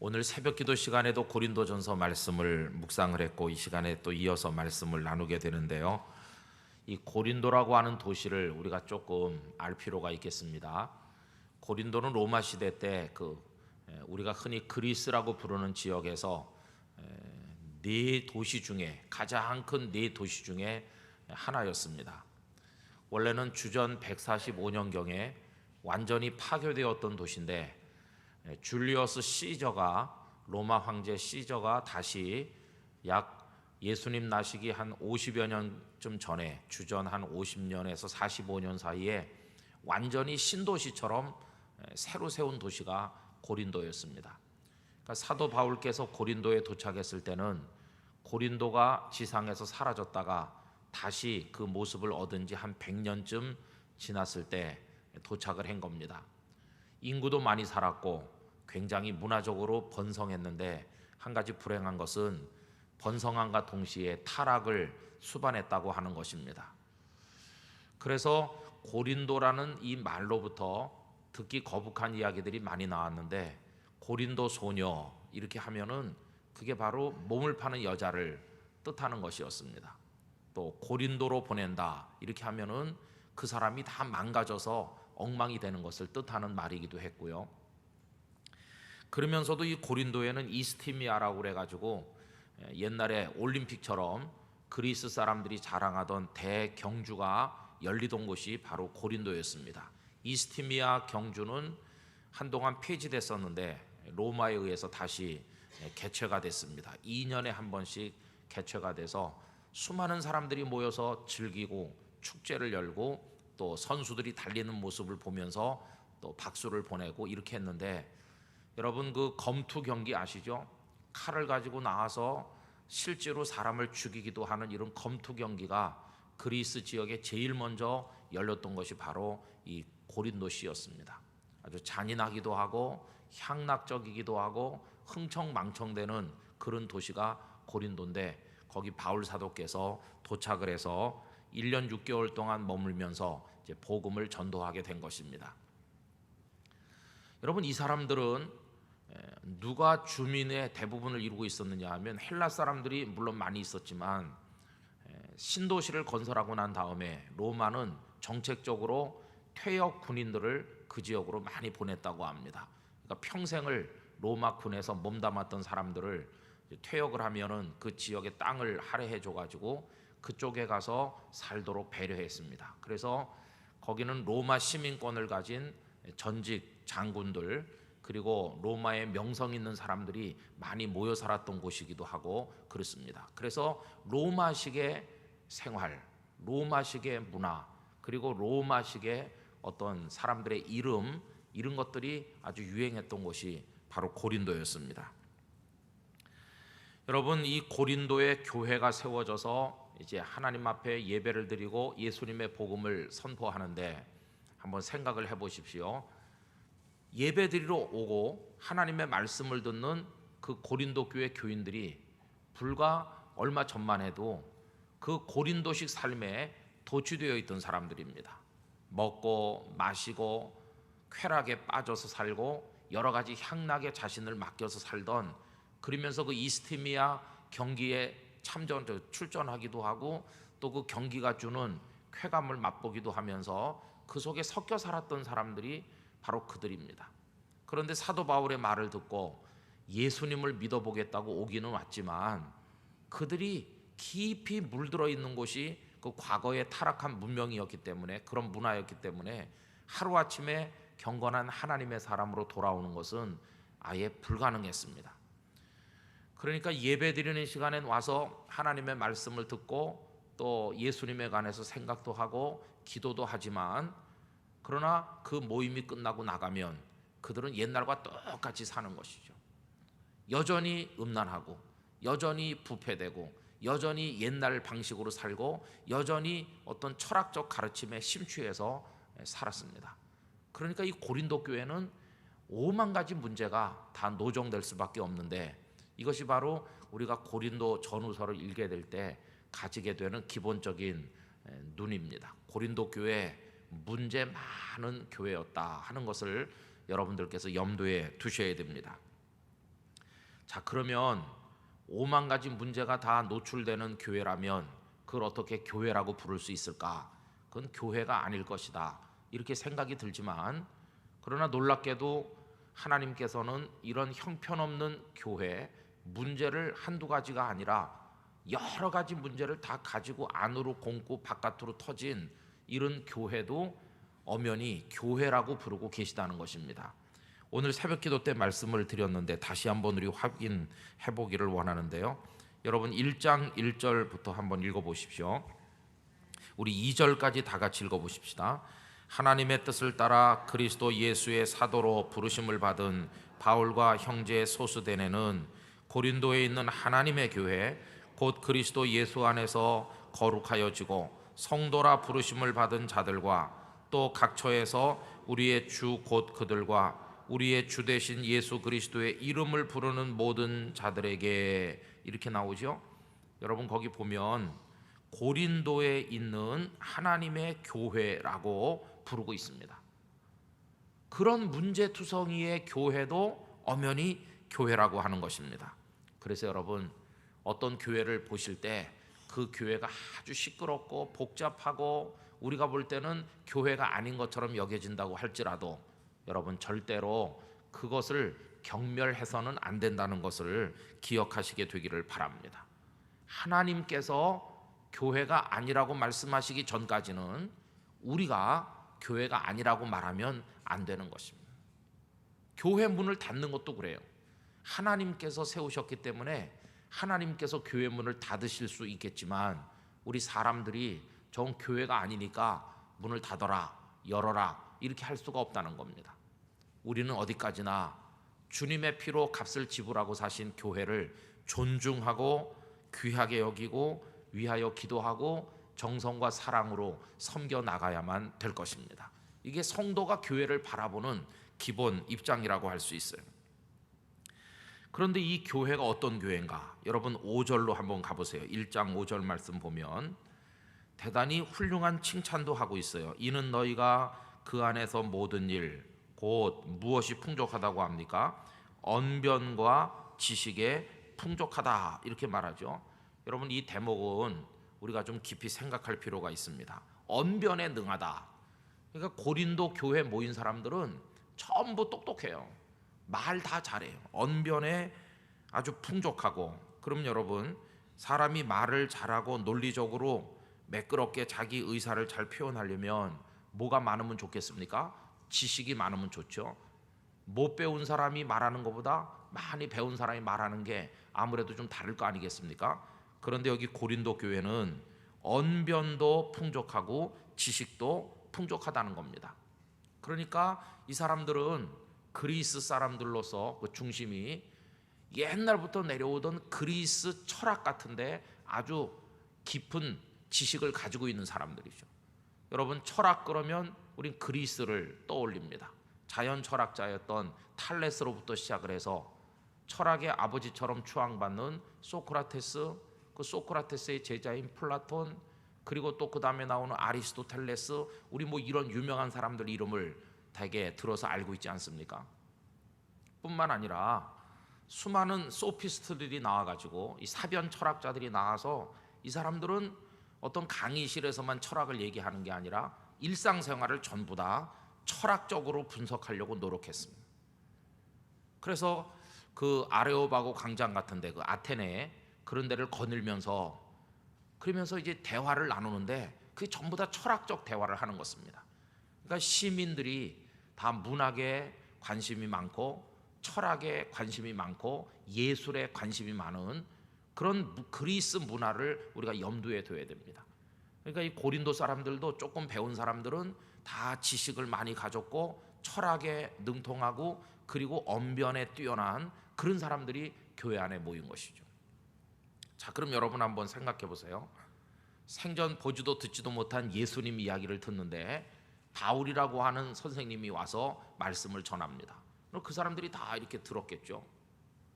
오늘 새벽기도 시간에도 고린도전서 말씀을 묵상을 했고 이 시간에 또 이어서 말씀을 나누게 되는데요. 이 고린도라고 하는 도시를 우리가 조금 알 필요가 있겠습니다. 고린도는 로마 시대 때 우리가 흔히 그리스라고 부르는 지역에서 네 도시 중에 가장 큰 네 도시 중에 하나였습니다. 원래는 주전 145년경에 완전히 파괴되었던 도시인데 줄리어스 시저가 로마 황제 시저가 다시 약 예수님 나시기 한 50여 년쯤 전에 주전 한 50년에서 45년 사이에 완전히 신도시처럼 새로 세운 도시가 고린도였습니다. 그러니까 사도 바울께서 고린도에 도착했을 때는 고린도가 지상에서 사라졌다가 다시 그 모습을 얻은 지 한 100년쯤 지났을 때 도착을 한 겁니다. 인구도 많이 살았고 굉장히 문화적으로 번성했는데 한 가지 불행한 것은 번성함과 동시에 타락을 수반했다고 하는 것입니다. 그래서 고린도라는 이 말로부터 듣기 거북한 이야기들이 많이 나왔는데 고린도 소녀 이렇게 하면은 그게 바로 몸을 파는 여자를 뜻하는 것이었습니다. 또 고린도로 보낸다 이렇게 하면은 그 사람이 다 망가져서 엉망이 되는 것을 뜻하는 말이기도 했고요. 그러면서도 이 고린도에는 이스티미아라고 그래가지고 옛날에 올림픽처럼 그리스 사람들이 자랑하던 대경주가 열리던 곳이 바로 고린도였습니다. 이스티미아 경주는 한동안 폐지됐었는데 로마에 의해서 다시 개최가 됐습니다. 2년에 한 번씩 개최가 돼서 수많은 사람들이 모여서 즐기고 축제를 열고 또 선수들이 달리는 모습을 보면서 또 박수를 보내고 이렇게 했는데 여러분 그 검투 경기 아시죠? 칼을 가지고 나와서 실제로 사람을 죽이기도 하는 이런 검투 경기가 그리스 지역에 제일 먼저 열렸던 것이 바로 이 고린도시였습니다. 아주 잔인하기도 하고 향락적이기도 하고 흥청망청되는 그런 도시가 고린도인데 거기 바울 사도께서 도착을 해서 1년 6개월 동안 머물면서 이제 복음을 전도하게 된 것입니다. 여러분 이 사람들은 누가 주민의 대부분을 이루고 있었느냐 하면 헬라 사람들이 물론 많이 있었지만 신도시를 건설하고 난 다음에 로마는 정책적으로 퇴역 군인들을 그 지역으로 많이 보냈다고 합니다. 그러니까 평생을 로마 군에서 몸담았던 사람들을 퇴역을 하면은 그 지역의 땅을 할애해 줘가지고 그쪽에 가서 살도록 배려했습니다. 그래서 거기는 로마 시민권을 가진 전직 장군들 그리고 로마의 명성 있는 사람들이 많이 모여 살았던 곳이기도 하고 그렇습니다. 그래서 로마식의 생활, 로마식의 문화, 그리고 로마식의 어떤 사람들의 이름 이런 것들이 아주 유행했던 곳이 바로 고린도였습니다. 여러분 이 고린도의 교회가 세워져서 이제 하나님 앞에 예배를 드리고 예수님의 복음을 선포하는데 한번 생각을 해보십시오. 예배드리러 오고 하나님의 말씀을 듣는 그 고린도 교회 교인들이 불과 얼마 전만 해도 그 고린도식 삶에 도취되어 있던 사람들입니다. 먹고 마시고 쾌락에 빠져서 살고 여러 가지 향락에 자신을 맡겨서 살던 그러면서 그 이스티미아 경기에 출전하기도 하고 또 그 경기가 주는 쾌감을 맛보기도 하면서 그 속에 섞여 살았던 사람들이 바로 그들입니다. 그런데 사도 바울의 말을 듣고 예수님을 믿어보겠다고 오기는 왔지만 그들이 깊이 물들어 있는 곳이 그 과거의 타락한 문명이었기 때문에 그런 문화였기 때문에 하루아침에 경건한 하나님의 사람으로 돌아오는 것은 아예 불가능했습니다. 그러니까 예배드리는 시간엔 와서 하나님의 말씀을 듣고 또 예수님에 관해서 생각도 하고 기도도 하지만 그러나 그 모임이 끝나고 나가면 그들은 옛날과 똑같이 사는 것이죠. 여전히 음란하고 여전히 부패되고 여전히 옛날 방식으로 살고 여전히 어떤 철학적 가르침에 심취해서 살았습니다. 그러니까 이 고린도 교회는 5만 가지 문제가 다 노정될 수밖에 없는데 이것이 바로 우리가 고린도 전후서를 읽게 될 때 가지게 되는 기본적인 눈입니다. 고린도 교회 문제 많은 교회였다 하는 것을 여러분들께서 염두에 두셔야 됩니다. 자, 그러면 5만 가지 문제가 다 노출되는 교회라면 그걸 어떻게 교회라고 부를 수 있을까? 그건 교회가 아닐 것이다, 이렇게 생각이 들지만, 그러나 놀랍게도 하나님께서는 이런 형편없는 교회, 문제를 한두 가지가 아니라 여러 가지 문제를 다 가지고 안으로 공고 바깥으로 터진 이런 교회도 엄연히 교회라고 부르고 계시다는 것입니다. 오늘 새벽 기도 때 말씀을 드렸는데 다시 한번 우리 확인해 보기를 원하는데요. 여러분 1장 1절부터 한번 읽어보십시오. 우리 2절까지 다 같이 읽어보십시다. 하나님의 뜻을 따라 그리스도 예수의 사도로 부르심을 받은 바울과 형제 소스데네는 고린도에 있는 하나님의 교회 곧 그리스도 예수 안에서 거룩하여지고 성도라 부르심을 받은 자들과 또 각처에서 우리의 주 곧 그들과 우리의 주 되신 예수 그리스도의 이름을 부르는 모든 자들에게, 이렇게 나오죠. 여러분 거기 보면 고린도에 있는 하나님의 교회라고 부르고 있습니다. 그런 문제투성이의 교회도 엄연히 교회라고 하는 것입니다. 그래서 여러분 어떤 교회를 보실 때 그 교회가 아주 시끄럽고 복잡하고 우리가 볼 때는 교회가 아닌 것처럼 여겨진다고 할지라도 여러분 절대로 그것을 경멸해서는 안 된다는 것을 기억하시게 되기를 바랍니다. 하나님께서 교회가 아니라고 말씀하시기 전까지는 우리가 교회가 아니라고 말하면 안 되는 것입니다. 교회 문을 닫는 것도 그래요. 하나님께서 세우셨기 때문에 하나님께서 교회 문을 닫으실 수 있겠지만 우리 사람들이 전 교회가 아니니까 문을 닫아라, 열어라 이렇게 할 수가 없다는 겁니다. 우리는 어디까지나 주님의 피로 값을 지불하고 사신 교회를 존중하고 귀하게 여기고 위하여 기도하고 정성과 사랑으로 섬겨 나가야만 될 것입니다. 이게 성도가 교회를 바라보는 기본 입장이라고 할 수 있어요. 그런데 이 교회가 어떤 교회인가? 여러분 5절로 한번 가보세요. 1장 5절 말씀 보면 대단히 훌륭한 칭찬도 하고 있어요. 이는 너희가 그 안에서 모든 일 곧 무엇이 풍족하다고 합니까? 언변과 지식에 풍족하다, 이렇게 말하죠. 여러분 이 대목은 우리가 좀 깊이 생각할 필요가 있습니다. 언변에 능하다. 그러니까 고린도 교회 모인 사람들은 전부 똑똑해요. 말 다 잘해요. 언변에 아주 풍족하고. 그럼 여러분 사람이 말을 잘하고 논리적으로 매끄럽게 자기 의사를 잘 표현하려면 뭐가 많으면 좋겠습니까? 지식이 많으면 좋죠. 못 배운 사람이 말하는 것보다 많이 배운 사람이 말하는 게 아무래도 좀 다를 거 아니겠습니까? 그런데 여기 고린도 교회는 언변도 풍족하고 지식도 풍족하다는 겁니다. 그러니까 이 사람들은 그리스 사람들로서 그 중심이 옛날부터 내려오던 그리스 철학 같은데 아주 깊은 지식을 가지고 있는 사람들이죠. 여러분 철학 그러면 우린 그리스를 떠올립니다. 자연 철학자였던 탈레스로부터 시작을 해서 철학의 아버지처럼 추앙받는 소크라테스, 그 소크라테스의 제자인 플라톤, 그리고 또 그 다음에 나오는 아리스토텔레스, 우리 뭐 이런 유명한 사람들 이름을 대개 들어서 알고 있지 않습니까? 뿐만 아니라 수많은 소피스트들이 나와가지고 이 사변 철학자들이 나와서 이 사람들은 어떤 강의실에서만 철학을 얘기하는 게 아니라 일상생활을 전부 다 철학적으로 분석하려고 노력했습니다. 그래서 그 아레오바고 광장 같은데 그 아테네 그런 데를 거닐면서 그러면서 이제 대화를 나누는데 그게 전부 다 철학적 대화를 하는 것입니다. 그러니까 시민들이 다 문학에 관심이 많고 철학에 관심이 많고 예술에 관심이 많은 그런 그리스 문화를 우리가 염두에 둬야 됩니다. 그러니까 이 고린도 사람들도 조금 배운 사람들은 다 지식을 많이 가졌고 철학에 능통하고 그리고 언변에 뛰어난 그런 사람들이 교회 안에 모인 것이죠. 자, 그럼 여러분 한번 생각해 보세요. 생전 보지도 듣지도 못한 예수님 이야기를 듣는데 바울이라고 하는 선생님이 와서 말씀을 전합니다. 그 사람들이 다 이렇게 들었겠죠.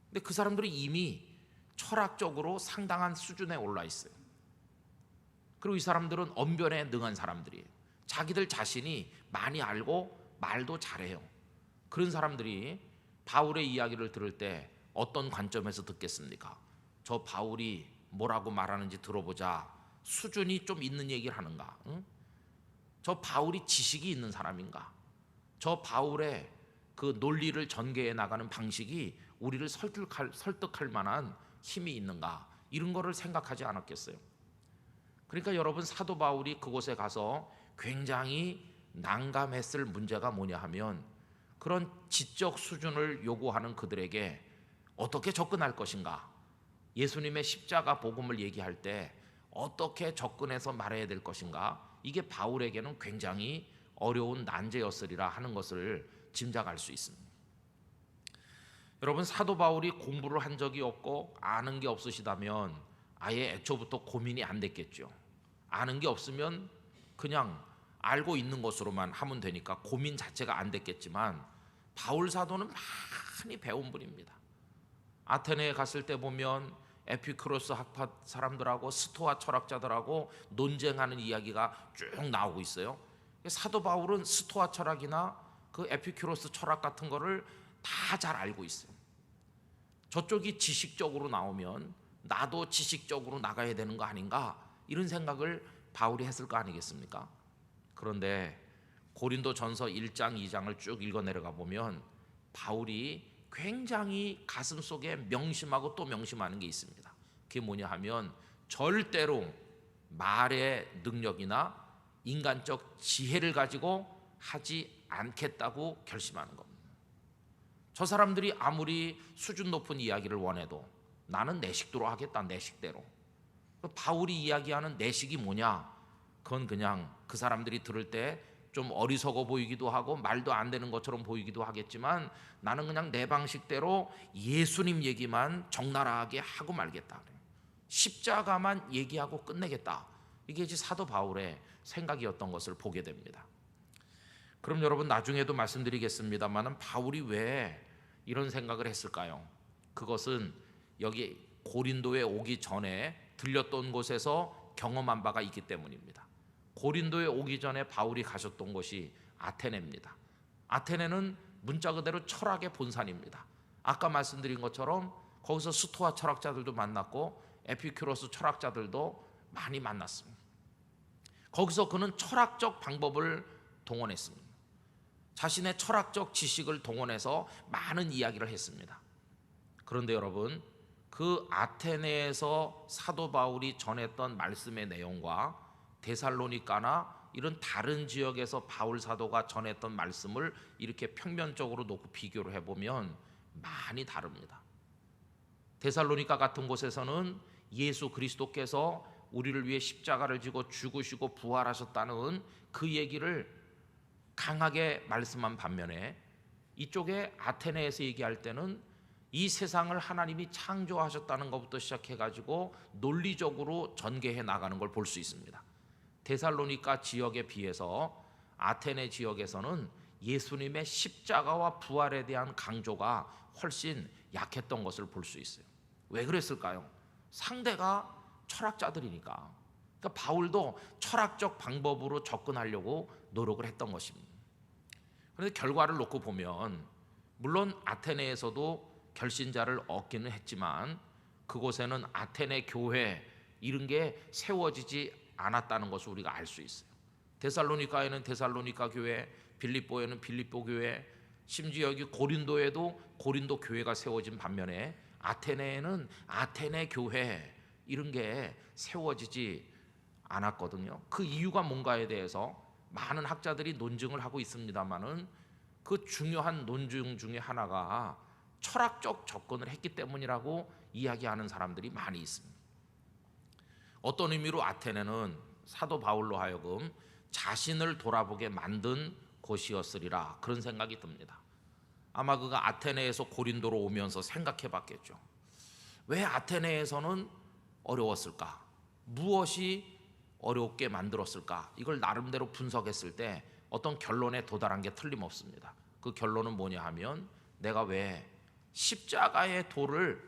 근데 그 사람들이 이미 철학적으로 상당한 수준에 올라 있어요. 그리고 이 사람들은 언변에 능한 사람들이에요. 자기들 자신이 많이 알고 말도 잘해요. 그런 사람들이 바울의 이야기를 들을 때 어떤 관점에서 듣겠습니까? 저 바울이 뭐라고 말하는지 들어보자. 수준이 좀 있는 얘기를 하는가? 응? 저 바울이 지식이 있는 사람인가? 저 바울의 그 논리를 전개해 나가는 방식이 우리를 설득할 만한 힘이 있는가? 이런 거를 생각하지 않았겠어요? 그러니까 여러분, 사도 바울이 그곳에 가서 굉장히 난감했을 문제가 뭐냐 하면, 그런 지적 수준을 요구하는 그들에게 어떻게 접근할 것인가, 예수님의 십자가 복음을 얘기할 때 어떻게 접근해서 말해야 될 것인가, 이게 바울에게는 굉장히 어려운 난제였으리라 하는 것을 짐작할 수 있습니다. 여러분, 사도 바울이 공부를 한 적이 없고 아는 게 없으시다면 아예 애초부터 고민이 안 됐겠죠. 아는 게 없으면 그냥 알고 있는 것으로만 하면 되니까 고민 자체가 안 됐겠지만, 바울 사도는 많이 배운 분입니다. 아테네에 갔을 때 보면 에피쿠로스 학파 사람들하고 스토아 철학자들하고 논쟁하는 이야기가 쭉 나오고 있어요. 사도 바울은 스토아 철학이나 그 에피쿠로스 철학 같은 거를 다 잘 알고 있어요. 저쪽이 지식적으로 나오면 나도 지식적으로 나가야 되는 거 아닌가, 이런 생각을 바울이 했을 거 아니겠습니까? 그런데 고린도 전서 1장 2장을 쭉 읽어 내려가 보면 바울이 굉장히 가슴 속에 명심하고 또 명심하는 게 있습니다. 그게 뭐냐 하면, 절대로 말의 능력이나 인간적 지혜를 가지고 하지 않겠다고 결심하는 겁니다. 저 사람들이 아무리 수준 높은 이야기를 원해도 나는 내 식대로 하겠다, 내 식대로. 바울이 이야기하는 내 식이 뭐냐? 그건 그냥 그 사람들이 들을 때 좀 어리석어 보이기도 하고 말도 안 되는 것처럼 보이기도 하겠지만, 나는 그냥 내 방식대로 예수님 얘기만 적나라하게 하고 말겠다, 십자가만 얘기하고 끝내겠다. 이게 이제 사도 바울의 생각이었던 것을 보게 됩니다. 그럼 여러분, 나중에도 말씀드리겠습니다만 바울이 왜 이런 생각을 했을까요? 그것은 여기 고린도에 오기 전에 들렸던 곳에서 경험한 바가 있기 때문입니다. 고린도에 오기 전에 바울이 가셨던 곳이 아테네입니다. 아테네는 문자 그대로 철학의 본산입니다. 아까 말씀드린 것처럼 거기서 스토아 철학자들도 만났고 에피큐로스 철학자들도 많이 만났습니다. 거기서 그는 철학적 방법을 동원했습니다. 자신의 철학적 지식을 동원해서 많은 이야기를 했습니다. 그런데 여러분, 그 아테네에서 사도 바울이 전했던 말씀의 내용과 데살로니가나 이런 다른 지역에서 바울 사도가 전했던 말씀을 이렇게 평면적으로 놓고 비교를 해보면 많이 다릅니다. 데살로니가 같은 곳에서는 예수 그리스도께서 우리를 위해 십자가를 지고 죽으시고 부활하셨다는 그 얘기를 강하게 말씀한 반면에, 이쪽에 아테네에서 얘기할 때는 이 세상을 하나님이 창조하셨다는 것부터 시작해가지고 논리적으로 전개해 나가는 걸 볼 수 있습니다. 데살로니가 지역에 비해서 아테네 지역에서는 예수님의 십자가와 부활에 대한 강조가 훨씬 약했던 것을 볼 수 있어요. 왜 그랬을까요? 상대가 철학자들이니까. 그러니까 바울도 철학적 방법으로 접근하려고 노력을 했던 것입니다. 그런데 결과를 놓고 보면, 물론 아테네에서도 결신자를 얻기는 했지만 그곳에는 아테네 교회 이런 게 세워지지 않았다는 것을 우리가 알 수 있어요. 데살로니가에는 데살로니가 교회, 빌립보에는 빌립보 교회, 심지어 여기 고린도에도 고린도 교회가 세워진 반면에 아테네에는 아테네 교회 이런 게 세워지지 않았거든요. 그 이유가 뭔가에 대해서 많은 학자들이 논증을 하고 있습니다만은, 그 중요한 논증 중에 하나가 철학적 접근을 했기 때문이라고 이야기하는 사람들이 많이 있습니다. 어떤 의미로 아테네는 사도 바울로 하여금 자신을 돌아보게 만든 곳이었으리라, 그런 생각이 듭니다. 아마 그가 아테네에서 고린도로 오면서 생각해 봤겠죠. 왜 아테네에서는 어려웠을까? 무엇이 어렵게 만들었을까? 이걸 나름대로 분석했을 때 어떤 결론에 도달한 게 틀림없습니다. 그 결론은 뭐냐 하면, 내가 왜 십자가의 도를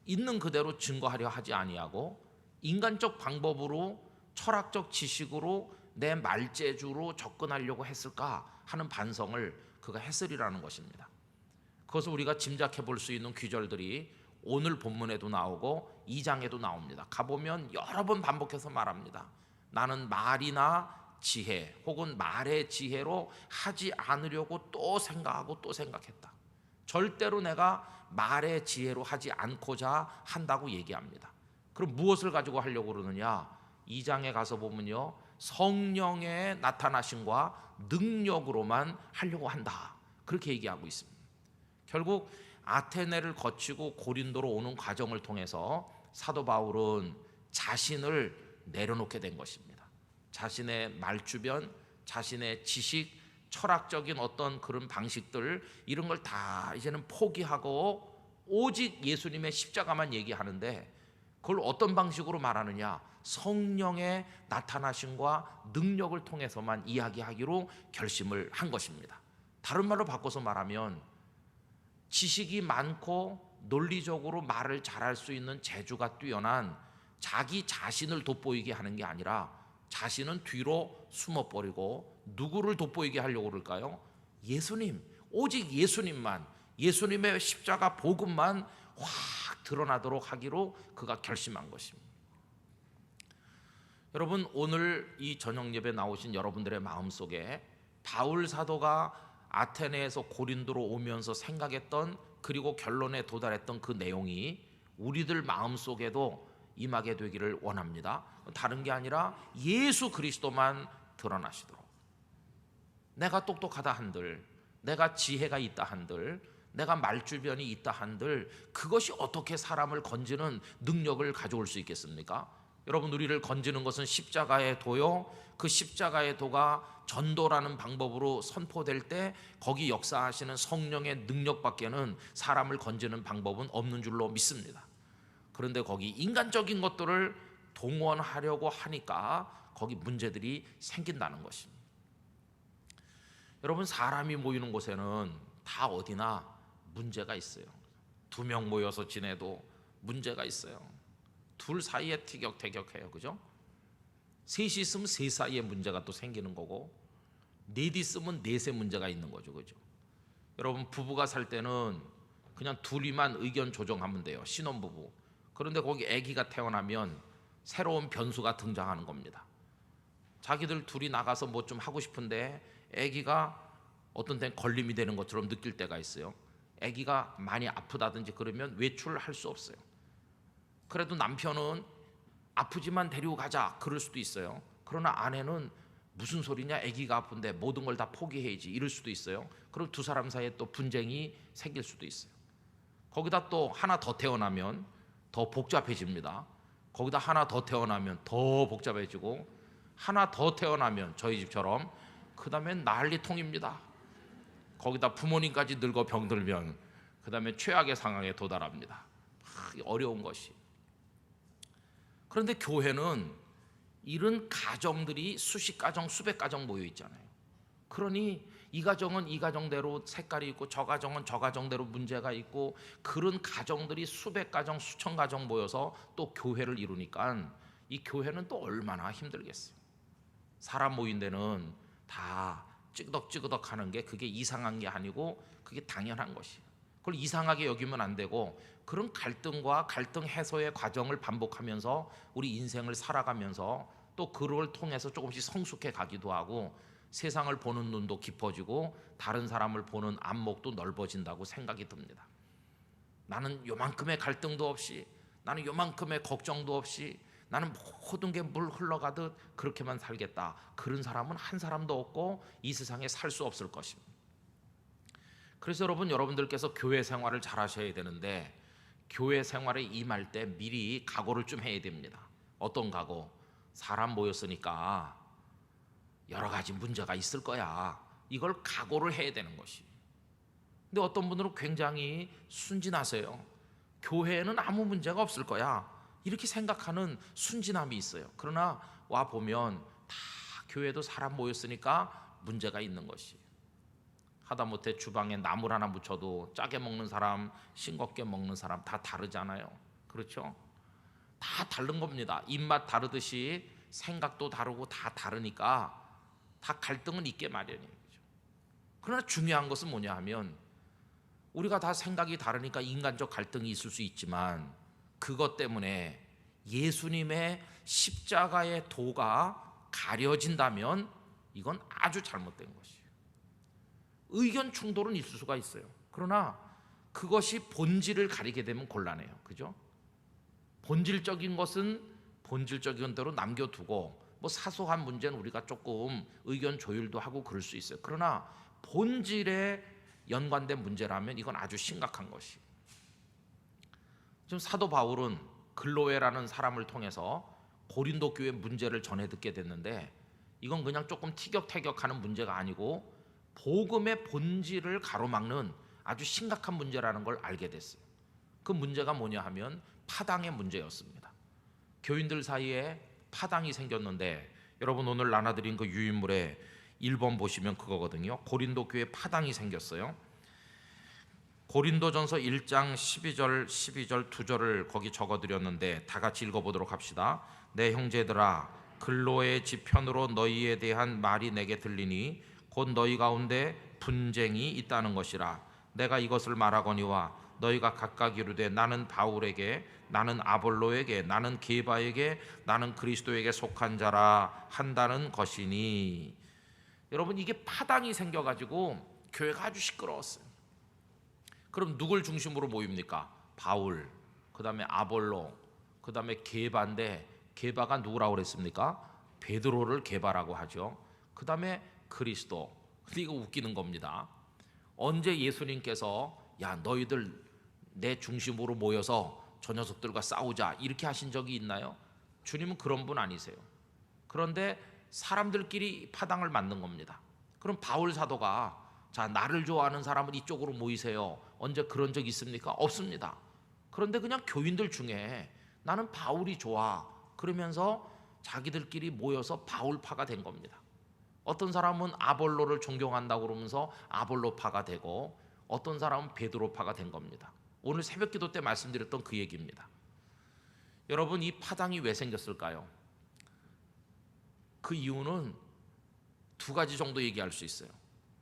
있는 그대로 증거하려 하지 아니하고 인간적 방법으로 철학적 지식으로 내 말재주로 접근하려고 했을까 하는 반성을 그가 했으리라는 것입니다. 그것을 우리가 짐작해 볼 수 있는 귀절들이 오늘 본문에도 나오고 2장에도 나옵니다. 가보면 여러 번 반복해서 말합니다. 나는 말이나 지혜 혹은 말의 지혜로 하지 않으려고 또 생각하고 또 생각했다. 절대로 내가 말의 지혜로 하지 않고자 한다고 얘기합니다. 그럼 무엇을 가지고 하려고 그러느냐? 2장에 가서 보면요, 성령의 나타나심과 능력으로만 하려고 한다, 그렇게 얘기하고 있습니다. 결국 아테네를 거치고 고린도로 오는 과정을 통해서 사도 바울은 자신을 내려놓게 된 것입니다. 자신의 말주변, 자신의 지식, 철학적인 어떤 그런 방식들, 이런 걸 다 이제는 포기하고 오직 예수님의 십자가만 얘기하는데, 그걸 어떤 방식으로 말하느냐? 성령의 나타나심과 능력을 통해서만 이야기하기로 결심을 한 것입니다. 다른 말로 바꿔서 말하면 지식이 많고 논리적으로 말을 잘할 수 있는 재주가 뛰어난 자기 자신을 돋보이게 하는 게 아니라 자신은 뒤로 숨어버리고 누구를 돋보이게 하려고 그럴까요? 예수님, 오직 예수님만, 예수님의 십자가 복음만 확 드러나도록 하기로 그가 결심한 것입니다. 여러분, 오늘 이 저녁 예배 나오신 여러분들의 마음속에 바울 사도가 아테네에서 고린도로 오면서 생각했던, 그리고 결론에 도달했던 그 내용이 우리들 마음속에도 임하게 되기를 원합니다. 다른 게 아니라 예수 그리스도만 드러나시도록. 내가 똑똑하다 한들, 내가 지혜가 있다 한들, 내가 말주변이 있다 한들, 그것이 어떻게 사람을 건지는 능력을 가져올 수 있겠습니까? 여러분, 우리를 건지는 것은 십자가의 도요, 그 십자가의 도가 전도라는 방법으로 선포될 때 거기 역사하시는 성령의 능력밖에는 사람을 건지는 방법은 없는 줄로 믿습니다. 그런데 거기 인간적인 것들을 동원하려고 하니까 거기 문제들이 생긴다는 것입니다. 여러분, 사람이 모이는 곳에는 다 어디나 문제가 있어요. 2명 모여서 지내도 문제가 있어요. 둘 사이에 티격태격해요, 그죠? 셋이 있으면 셋 사이에 문제가 또 생기는 거고, 넷이 있으면 넷의 문제가 있는 거죠, 그죠? 여러분, 부부가 살 때는 그냥 둘이만 의견 조정하면 돼요, 신혼부부. 그런데 거기 아기가 태어나면 새로운 변수가 등장하는 겁니다. 자기들 둘이 나가서 뭐 좀 하고 싶은데 아기가 어떤 때는 걸림이 되는 것처럼 느낄 때가 있어요. 아기가 많이 아프다든지 그러면 외출을 할 수 없어요. 그래도 남편은 아프지만 데리고 가자 그럴 수도 있어요. 그러나 아내는 무슨 소리냐, 아기가 아픈데 모든 걸 다 포기해야지 이럴 수도 있어요. 그럼 두 사람 사이에 또 분쟁이 생길 수도 있어요. 거기다 또 하나 더 태어나면 더 복잡해집니다. 거기다 하나 더 태어나면 더 복잡해지고, 하나 더 태어나면 저희 집처럼 그 다음엔 난리통입니다. 거기다 부모님까지 늙어 병들면 그 다음에 최악의 상황에 도달합니다. 어려운 것이. 그런데 교회는 이런 가정들이 수십 가정, 수백 가정 모여 있잖아요. 그러니 이 가정은 이 가정대로 색깔이 있고 저 가정은 저 가정대로 문제가 있고, 그런 가정들이 수백 가정, 수천 가정 모여서 또 교회를 이루니까 이 교회는 또 얼마나 힘들겠어요. 사람 모인 데는 다 찌그덕찌그덕 하는 게 그게 이상한 게 아니고 그게 당연한 것이에요. 그걸 이상하게 여기면 안 되고, 그런 갈등과 갈등 해소의 과정을 반복하면서 우리 인생을 살아가면서 또 그걸 통해서 조금씩 성숙해 가기도 하고, 세상을 보는 눈도 깊어지고 다른 사람을 보는 안목도 넓어진다고 생각이 듭니다. 나는 요만큼의 갈등도 없이, 나는 요만큼의 걱정도 없이, 나는 모든 게 물 흘러가듯 그렇게만 살겠다, 그런 사람은 한 사람도 없고 이 세상에 살 수 없을 것입니다. 그래서 여러분들께서 교회 생활을 잘 하셔야 되는데, 교회 생활에 임할 때 미리 각오를 좀 해야 됩니다. 어떤 각오? 사람 모였으니까 여러 가지 문제가 있을 거야, 이걸 각오를 해야 되는 것이. 근데 어떤 분들은 굉장히 순진하세요. 교회에는 아무 문제가 없을 거야 이렇게 생각하는 순진함이 있어요. 그러나 와 보면 다 교회도 사람 모였으니까 문제가 있는 것이. 하다못해 주방에 나물 하나 묻혀도 짜게 먹는 사람, 싱겁게 먹는 사람 다 다르잖아요. 그렇죠? 다 다른 겁니다. 입맛 다르듯이 생각도 다르고 다 다르니까 다 갈등은 있게 마련이에요. 그러나 중요한 것은 뭐냐 하면, 우리가 다 생각이 다르니까 인간적 갈등이 있을 수 있지만 그것 때문에 예수님의 십자가의 도가 가려진다면 이건 아주 잘못된 것이에요. 의견 충돌은 있을 수가 있어요. 그러나 그것이 본질을 가리게 되면 곤란해요. 그죠? 본질적인 것은 본질적인 대로 남겨두고 뭐 사소한 문제는 우리가 조금 의견 조율도 하고 그럴 수 있어요. 그러나 본질에 연관된 문제라면 이건 아주 심각한 것이에요. 지금 사도 바울은 글로에라는 사람을 통해서 고린도 교회 문제를 전해 듣게 됐는데 이건 그냥 조금 티격태격하는 문제가 아니고 복음의 본질을 가로막는 아주 심각한 문제라는 걸 알게 됐어요. 그 문제가 뭐냐 하면 파당의 문제였습니다. 교인들 사이에 파당이 생겼는데 여러분 오늘 나눠드린 그 유인물의 1번 보시면 그거거든요. 고린도 교회에 파당이 생겼어요. 고린도전서 1장 12절 2절을 거기 적어드렸는데 다 같이 읽어보도록 합시다. 내 형제들아 글로의 지편으로 너희에 대한 말이 내게 들리니 곧 너희 가운데 분쟁이 있다는 것이라. 내가 이것을 말하거니와 너희가 각각 이르되 나는 바울에게 나는 아볼로에게 나는 게바에게 나는 그리스도에게 속한 자라 한다는 것이니. 여러분 이게 파당이 생겨가지고 교회가 아주 시끄러웠어요. 그럼 누굴 중심으로 모입니까? 바울, 그 다음에 아볼로, 그 다음에 게바인데 게바가 누구라고 그랬습니까? 베드로를 게바라고 하죠. 그 다음에 그리스도. 근데 이거 웃기는 겁니다. 언제 예수님께서 야 너희들 내 중심으로 모여서 저 녀석들과 싸우자 이렇게 하신 적이 있나요? 주님은 그런 분 아니세요. 그런데 사람들끼리 파당을 만든 겁니다. 그럼 바울 사도가 자 나를 좋아하는 사람은 이쪽으로 모이세요. 언제 그런 적 있습니까? 없습니다. 그런데 그냥 교인들 중에 나는 바울이 좋아 그러면서 자기들끼리 모여서 바울파가 된 겁니다. 어떤 사람은 아볼로를 존경한다고 그러면서 아볼로파가 되고 어떤 사람은 베드로파가 된 겁니다. 오늘 새벽기도 때 말씀드렸던 그 얘기입니다. 여러분 이 파당이 왜 생겼을까요? 그 이유는 두 가지 정도 얘기할 수 있어요.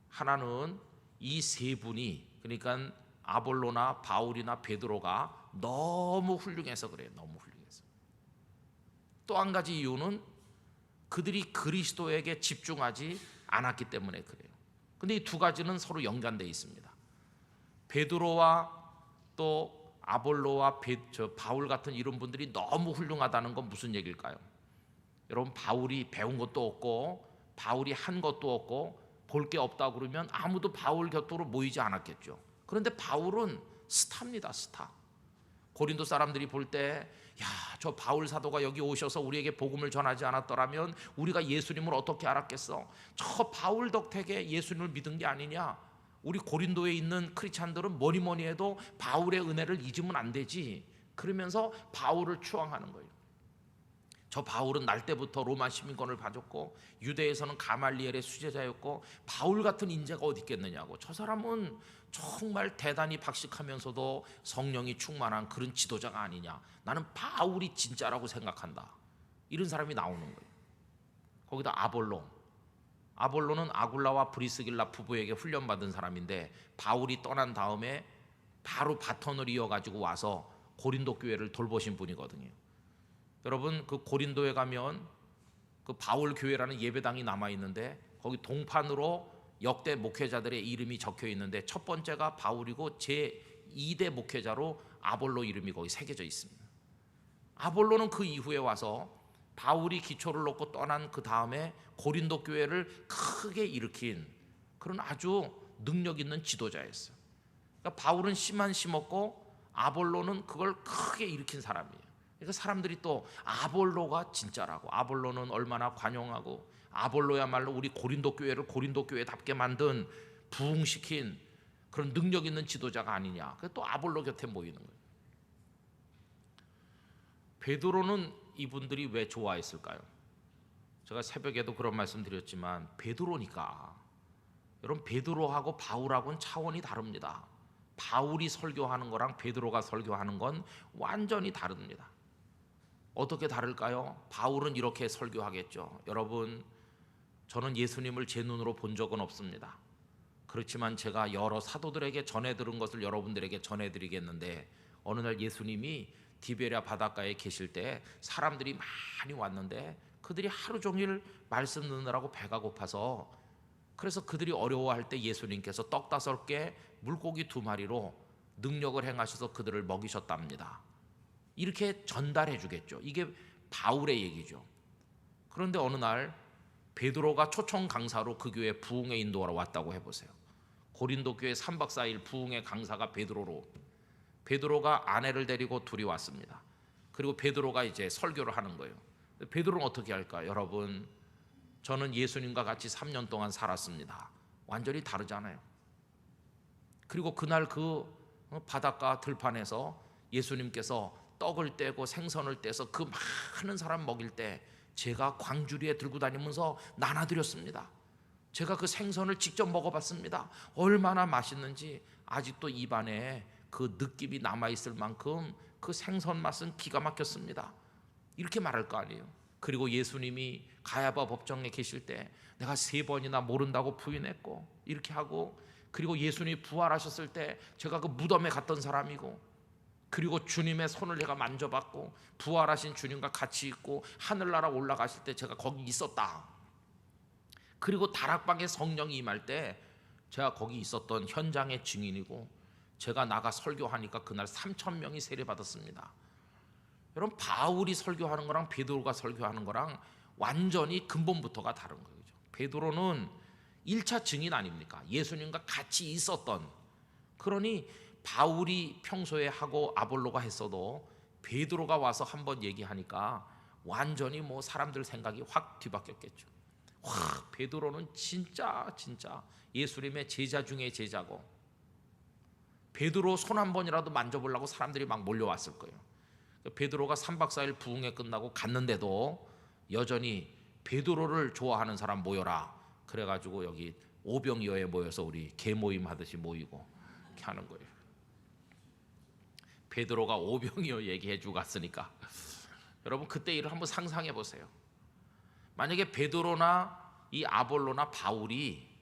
하나는 이 세 분이 그러니까 아볼로나 바울이나 베드로가 너무 훌륭해서 그래요. 너무 훌륭해서. 또 한 가지 이유는 그들이 그리스도에게 집중하지 않았기 때문에 그래요. 근데 이 두 가지는 서로 연관되어 있습니다. 베드로와 또 아볼로와 바울 같은 이런 분들이 너무 훌륭하다는 건 무슨 얘기일까요? 여러분 바울이 배운 것도 없고 바울이 한 것도 없고 볼 게 없다 그러면 아무도 바울 곁으로 모이지 않았겠죠. 그런데 바울은 스타입니다. 스타. 고린도 사람들이 볼 때 야, 저 바울 사도가 여기 오셔서 우리에게 복음을 전하지 않았더라면 우리가 예수님을 어떻게 알았겠어? 저 바울 덕택에 예수님을 믿은 게 아니냐? 우리 고린도에 있는 크리스찬들은 뭐니 해도 바울의 은혜를 잊으면 안 되지. 그러면서 바울을 추앙하는 거예요. 저 바울은 날 때부터 로마 시민권을 받았고 유대에서는 가말리엘의 수제자였고 바울 같은 인재가 어디 있겠느냐고. 저 사람은 정말 대단히 박식하면서도 성령이 충만한 그런 지도자가 아니냐. 나는 바울이 진짜라고 생각한다. 이런 사람이 나오는 거예요. 거기다 아볼로는 아굴라와 브리스길라 부부에게 훈련받은 사람인데 바울이 떠난 다음에 바로 바톤을 이어가지고 와서 고린도 교회를 돌보신 분이거든요. 여러분 그 고린도에 가면 그 바울 교회라는 예배당이 남아 있는데 거기 동판으로 역대 목회자들의 이름이 적혀 있는데 첫 번째가 바울이고 제 2대 목회자로 아볼로 이름이 거기 새겨져 있습니다. 아볼로는 그 이후에 와서 바울이 기초를 놓고 떠난 그 다음에 고린도 교회를 크게 일으킨 그런 아주 능력 있는 지도자였어요. 그러니까 바울은 씨만 심었고 아볼로는 그걸 크게 일으킨 사람이에요. 그러니까 사람들이 또 아볼로가 진짜라고, 아볼로는 얼마나 관용하고, 아볼로야말로 우리 고린도 교회를 고린도 교회답게 만든 부흥시킨 그런 능력 있는 지도자가 아니냐. 그래서 또 아볼로 곁에 모이는 거예요. 베드로는 이분들이 왜 좋아했을까요? 제가 새벽에도 그런 말씀 드렸지만 베드로니까. 여러분 베드로하고 바울하고는 차원이 다릅니다. 바울이 설교하는 거랑 베드로가 설교하는 건 완전히 다릅니다. 어떻게 다를까요? 바울은 이렇게 설교하겠죠. 여러분 저는 예수님을 제 눈으로 본 적은 없습니다. 그렇지만 제가 여러 사도들에게 전해 들은 것을 여러분들에게 전해드리겠는데, 어느 날 예수님이 디베랴 바닷가에 계실 때 사람들이 많이 왔는데 그들이 하루 종일 말씀 듣느라고 배가 고파서, 그래서 그들이 어려워할 때 예수님께서 떡 5개 물고기 2마리로 능력을 행하셔서 그들을 먹이셨답니다. 이렇게 전달해 주겠죠. 이게 바울의 얘기죠. 그런데 어느 날 베드로가 초청 강사로 그 교회 부흥회 인도하러 왔다고 해보세요. 고린도 교회 3박 4일 부흥회 강사가 베드로가 아내를 데리고 둘이 왔습니다. 그리고 베드로가 이제 설교를 하는 거예요. 베드로는 어떻게 할까? 여러분, 저는 예수님과 같이 3년 동안 살았습니다. 완전히 다르잖아요. 그리고 그날 그 바닷가 들판에서 예수님께서 떡을 떼고 생선을 떼서 그 많은 사람 먹일 때 제가 광주리에 들고 다니면서 나눠드렸습니다. 제가 그 생선을 직접 먹어봤습니다. 얼마나 맛있는지 아직도 입안에 그 느낌이 남아있을 만큼 그 생선 맛은 기가 막혔습니다. 이렇게 말할 거 아니에요. 그리고 예수님이 가야바 법정에 계실 때 내가 3번이나 모른다고 부인했고, 이렇게 하고, 그리고 예수님이 부활하셨을 때 제가 그 무덤에 갔던 사람이고, 그리고 주님의 손을 제가 만져봤고, 부활하신 주님과 같이 있고, 하늘나라 올라가실 때 제가 거기 있었다. 그리고 다락방에 성령이 임할 때 제가 거기 있었던 현장의 증인이고, 제가 나가 설교하니까 그날 3,000명이 세례받았습니다. 여러분, 바울이 설교하는 거랑 베드로가 설교하는 거랑 완전히 근본부터가 다른 거죠. 베드로는 1차 증인 아닙니까? 예수님과 같이 있었던. 그러니 바울이 평소에 하고 아볼로가 했어도 베드로가 와서 한번 얘기하니까 완전히 뭐 사람들 생각이 확 뒤바뀌었겠죠. 와, 베드로는 진짜 예수님의 제자 중에 제자고, 베드로 손 한 번이라도 만져보려고 사람들이 막 몰려왔을 거예요. 베드로가 3박 4일 부흥회 끝나고 갔는데도 여전히 베드로를 좋아하는 사람 모여라. 그래가지고 여기 오병이어에 모여서 우리 개모임 하듯이 모이고 이렇게 하는 거예요. 베드로가 오병이어 얘기해주고 갔으니까 여러분, 그때 일을 한번 상상해 보세요. 만약에 베드로나 이 아볼로나 바울이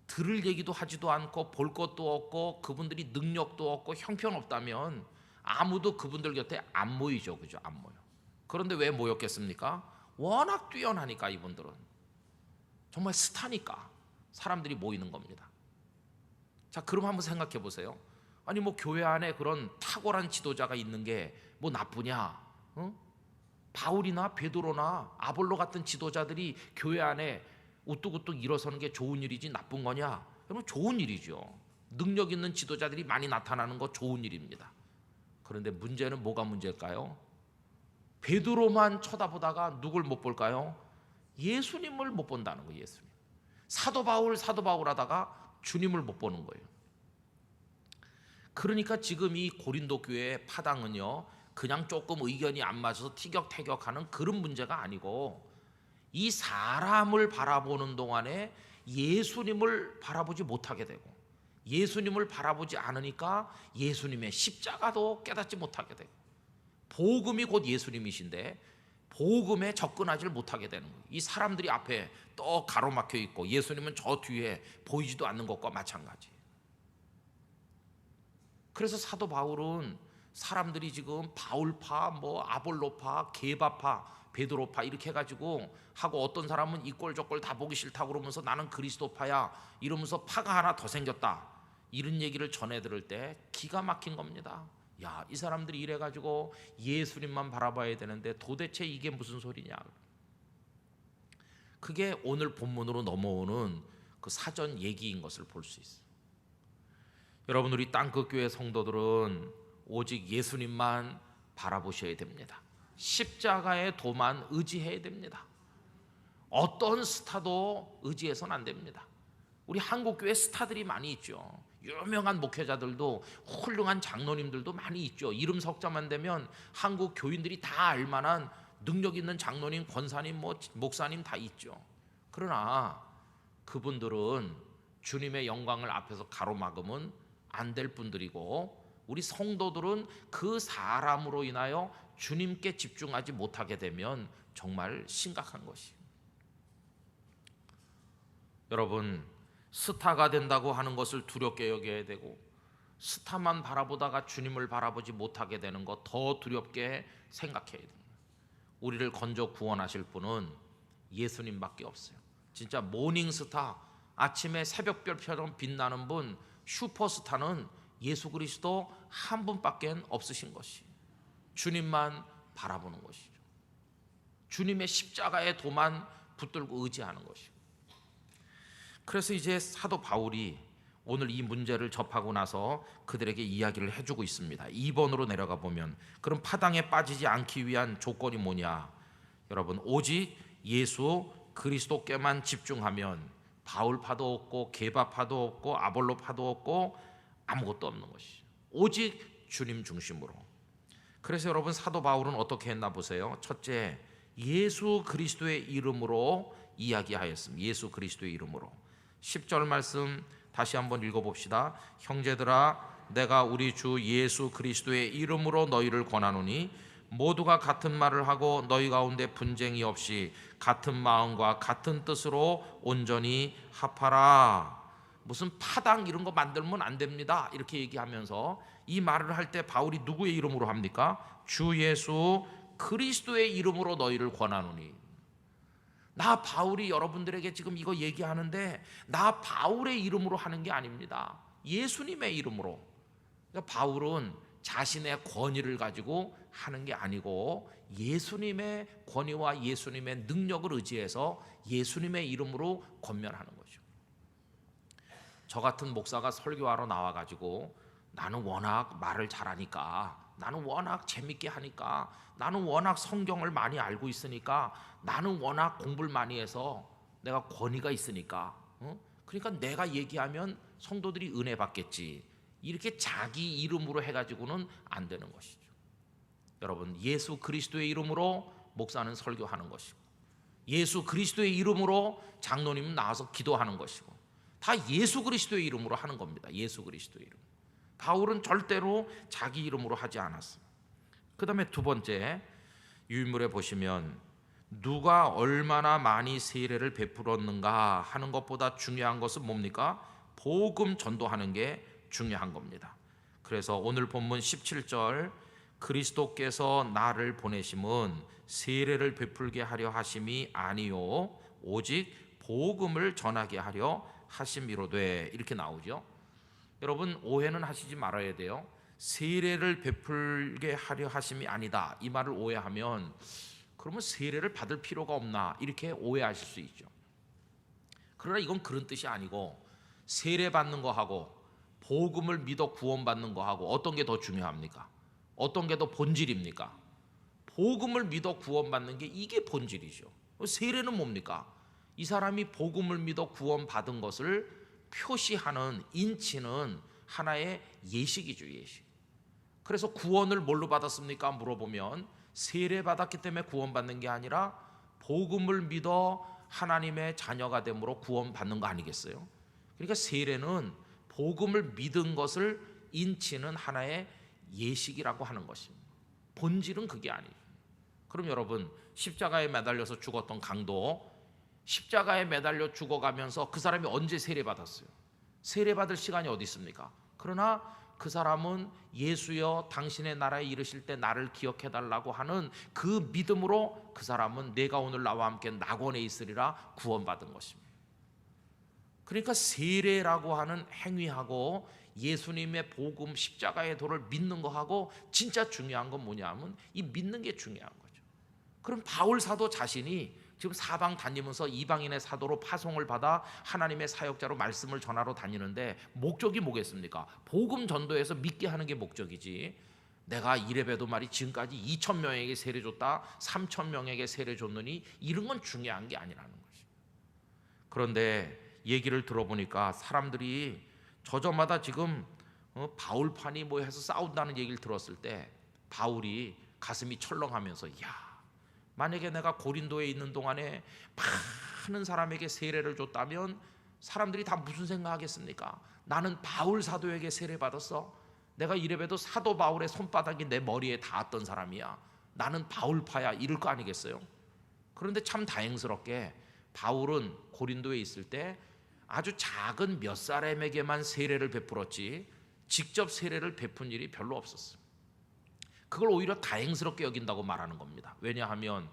들을 얘기도 하지도 않고 볼 것도 없고 그분들이 능력도 없고 형편없다면 아무도 그분들 곁에 안 모이죠. 그죠? 안 모여. 그런데 왜 모였겠습니까? 워낙 뛰어나니까. 이분들은 정말 스타니까 사람들이 모이는 겁니다. 자, 그럼 한번 생각해 보세요. 아니 뭐 교회 안에 그런 탁월한 지도자가 있는 게 뭐 나쁘냐? 바울이나 베드로나 아볼로 같은 지도자들이 교회 안에 우뚝우뚝 일어서는 게 좋은 일이지 나쁜 거냐? 여러분, 좋은 일이죠. 능력 있는 지도자들이 많이 나타나는 거 좋은 일입니다. 그런데 문제는 뭐가 문제일까요? 베드로만 쳐다보다가 누굴 못 볼까요? 예수님을 못 본다는 거예요. 예수님. 사도 바울 하다가 주님을 못 보는 거예요. 그러니까 지금 이 고린도 교회의 파당은요, 그냥 조금 의견이 안 맞아서 티격태격하는 그런 문제가 아니고, 이 사람을 바라보는 동안에 예수님을 바라보지 못하게 되고, 예수님을 바라보지 않으니까 예수님의 십자가도 깨닫지 못하게 되고, 복음이 곧 예수님이신데 복음에 접근하지 못하게 되는 거예요. 이 사람들이 앞에 또 가로막혀 있고 예수님은 저 뒤에 보이지도 않는 것과 마찬가지. 그래서 사도 바울은 사람들이 지금 바울파, 뭐 아볼로파, 게바파, 베드로파 이렇게 해가지고 하고, 어떤 사람은 이 꼴 저 꼴 다 보기 싫다고 그러면서 나는 그리스도파야 이러면서 파가 하나 더 생겼다, 이런 얘기를 전해 들을 때 기가 막힌 겁니다. 야, 이 사람들이 이래가지고 예수님만 바라봐야 되는데 도대체 이게 무슨 소리냐. 그게 오늘 본문으로 넘어오는 그 사전 얘기인 것을 볼 수 있어요. 여러분, 우리 땅끝교회 성도들은 오직 예수님만 바라보셔야 됩니다. 십자가의 도만 의지해야 됩니다. 어떤 스타도 의지해서는 안 됩니다. 우리 한국교회 스타들이 많이 있죠. 유명한 목회자들도, 훌륭한 장로님들도 많이 있죠. 이름 석자만 되면 한국 교인들이 다 알만한 능력 있는 장로님, 권사님, 목사님 다 있죠. 그러나 그분들은 주님의 영광을 앞에서 가로막으면 안 될 분들이고, 우리 성도들은 그 사람으로 인하여 주님께 집중하지 못하게 되면 정말 심각한 것이에요. 여러분, 스타가 된다고 하는 것을 두렵게 여겨야 되고, 스타만 바라보다가 주님을 바라보지 못하게 되는 것 더 두렵게 생각해야 됩니다. 우리를 건져 구원하실 분은 예수님밖에 없어요. 진짜 모닝스타, 아침에 새벽별처럼 빛나는 분, 슈퍼스타는 예수 그리스도 한 분밖에 없으신 것이, 주님만 바라보는 것이죠. 주님의 십자가의 도만 붙들고 의지하는 것이고. 그래서 이제 사도 바울이 오늘 이 문제를 접하고 나서 그들에게 이야기를 해주고 있습니다. 2번으로 내려가 보면, 그럼 파당에 빠지지 않기 위한 조건이 뭐냐? 여러분, 오직 예수 그리스도께만 집중하면 바울파도 없고 게바파도 없고 아볼로파도 없고 아무것도 없는 것이죠. 오직 주님 중심으로. 그래서 여러분, 사도 바울은 어떻게 했나 보세요. 첫째, 예수 그리스도의 이름으로 이야기하였습니다. 예수 그리스도의 이름으로. 10절 말씀 다시 한번 읽어봅시다. 형제들아, 내가 우리 주 예수 그리스도의 이름으로 너희를 권하노니 모두가 같은 말을 하고 너희 가운데 분쟁이 없이 같은 마음과 같은 뜻으로 온전히 합하라. 무슨 파당 이런 거 만들면 안 됩니다, 이렇게 얘기하면서 이 말을 할 때 바울이 누구의 이름으로 합니까? 주 예수 그리스도의 이름으로 너희를 권하노니. 나 바울이 여러분들에게 지금 이거 얘기하는데 나 바울의 이름으로 하는 게 아닙니다. 예수님의 이름으로. 그러니까 바울은 자신의 권위를 가지고 하는 게 아니고 예수님의 권위와 예수님의 능력을 의지해서 예수님의 이름으로 권면하는 거죠. 저 같은 목사가 설교하러 나와가지고 나는 워낙 말을 잘하니까, 나는 워낙 재밌게 하니까, 나는 워낙 성경을 많이 알고 있으니까, 나는 워낙 공부를 많이 해서 내가 권위가 있으니까, 그러니까 내가 얘기하면 성도들이 은혜 받겠지, 이렇게 자기 이름으로 해가지고는 안 되는 것이죠. 여러분, 예수 그리스도의 이름으로 목사는 설교하는 것이고, 예수 그리스도의 이름으로 장로님은 나와서 기도하는 것이고, 다 예수 그리스도의 이름으로 하는 겁니다. 예수 그리스도의 이름. 바울은 절대로 자기 이름으로 하지 않았습니다. 그 다음에 두 번째, 유인물에 보시면 누가 얼마나 많이 세례를 베풀었는가 하는 것보다 중요한 것은 뭡니까? 복음 전도하는 게 중요한 겁니다. 그래서 오늘 본문 17절, 그리스도께서 나를 보내심은 세례를 베풀게 하려 하심이 아니요 오직 복음을 전하게 하려 하심이로되, 이렇게 나오죠. 여러분, 오해는 하시지 말아야 돼요. 세례를 베풀게 하려 하심이 아니다, 이 말을 오해하면 그러면 세례를 받을 필요가 없나, 이렇게 오해하실 수 있죠. 그러나 이건 그런 뜻이 아니고, 세례 받는 거하고 복음을 믿어 구원받는 거하고 어떤 게 더 중요합니까? 어떤 게 더 본질입니까? 복음을 믿어 구원받는 게 이게 본질이죠. 세례는 뭡니까? 이 사람이 복음을 믿어 구원받은 것을 표시하는, 인치는 하나의 예식이죠, 예식. 그래서 구원을 뭘로 받았습니까? 물어보면 세례 받았기 때문에 구원받는 게 아니라 복음을 믿어 하나님의 자녀가 됨으로 구원받는 거 아니겠어요? 그러니까 세례는 복음을 믿은 것을 인치는 하나의 예식이라고 하는 것입니다. 본질은 그게 아니에요. 그럼 여러분, 십자가에 매달려서 죽었던 강도, 십자가에 매달려 죽어가면서 그 사람이 언제 세례 받았어요? 세례 받을 시간이 어디 있습니까? 그러나 그 사람은 예수여 당신의 나라에 이르실 때 나를 기억해 달라고 하는 그 믿음으로 그 사람은 내가 오늘 나와 함께 낙원에 있으리라 구원받은 것입니다. 그러니까 세례라고 하는 행위하고 예수님의 복음 십자가의 도를 믿는 거하고 진짜 중요한 건 뭐냐면 이 믿는 게 중요한 거죠. 그럼 바울 사도 자신이 지금 사방 다니면서 이방인의 사도로 파송을 받아 하나님의 사역자로 말씀을 전하러 다니는데 목적이 뭐겠습니까? 복음 전도에서 믿게 하는 게 목적이지, 내가 이래봬도 말이 지금까지 2,000명에게 세례 줬다, 3,000명에게 세례 줬느니 이런 건 중요한 게 아니라는 거죠. 그런데 얘기를 들어보니까 사람들이 저저마다 지금 바울판이 뭐 해서 싸운다는 얘기를 들었을 때 바울이 가슴이 철렁하면서, 야, 만약에 내가 고린도에 있는 동안에 많은 사람에게 세례를 줬다면 사람들이 다 무슨 생각하겠습니까? 나는 바울 사도에게 세례 받았어. 내가 이래봬도 사도 바울의 손바닥이 내 머리에 닿았던 사람이야. 나는 바울파야, 이럴 거 아니겠어요? 그런데 참 다행스럽게 바울은 고린도에 있을 때 아주 작은 몇 사람에게만 세례를 베풀었지 직접 세례를 베푼 일이 별로 없었어요. 그걸 오히려 다행스럽게 여긴다고 말하는 겁니다. 왜냐하면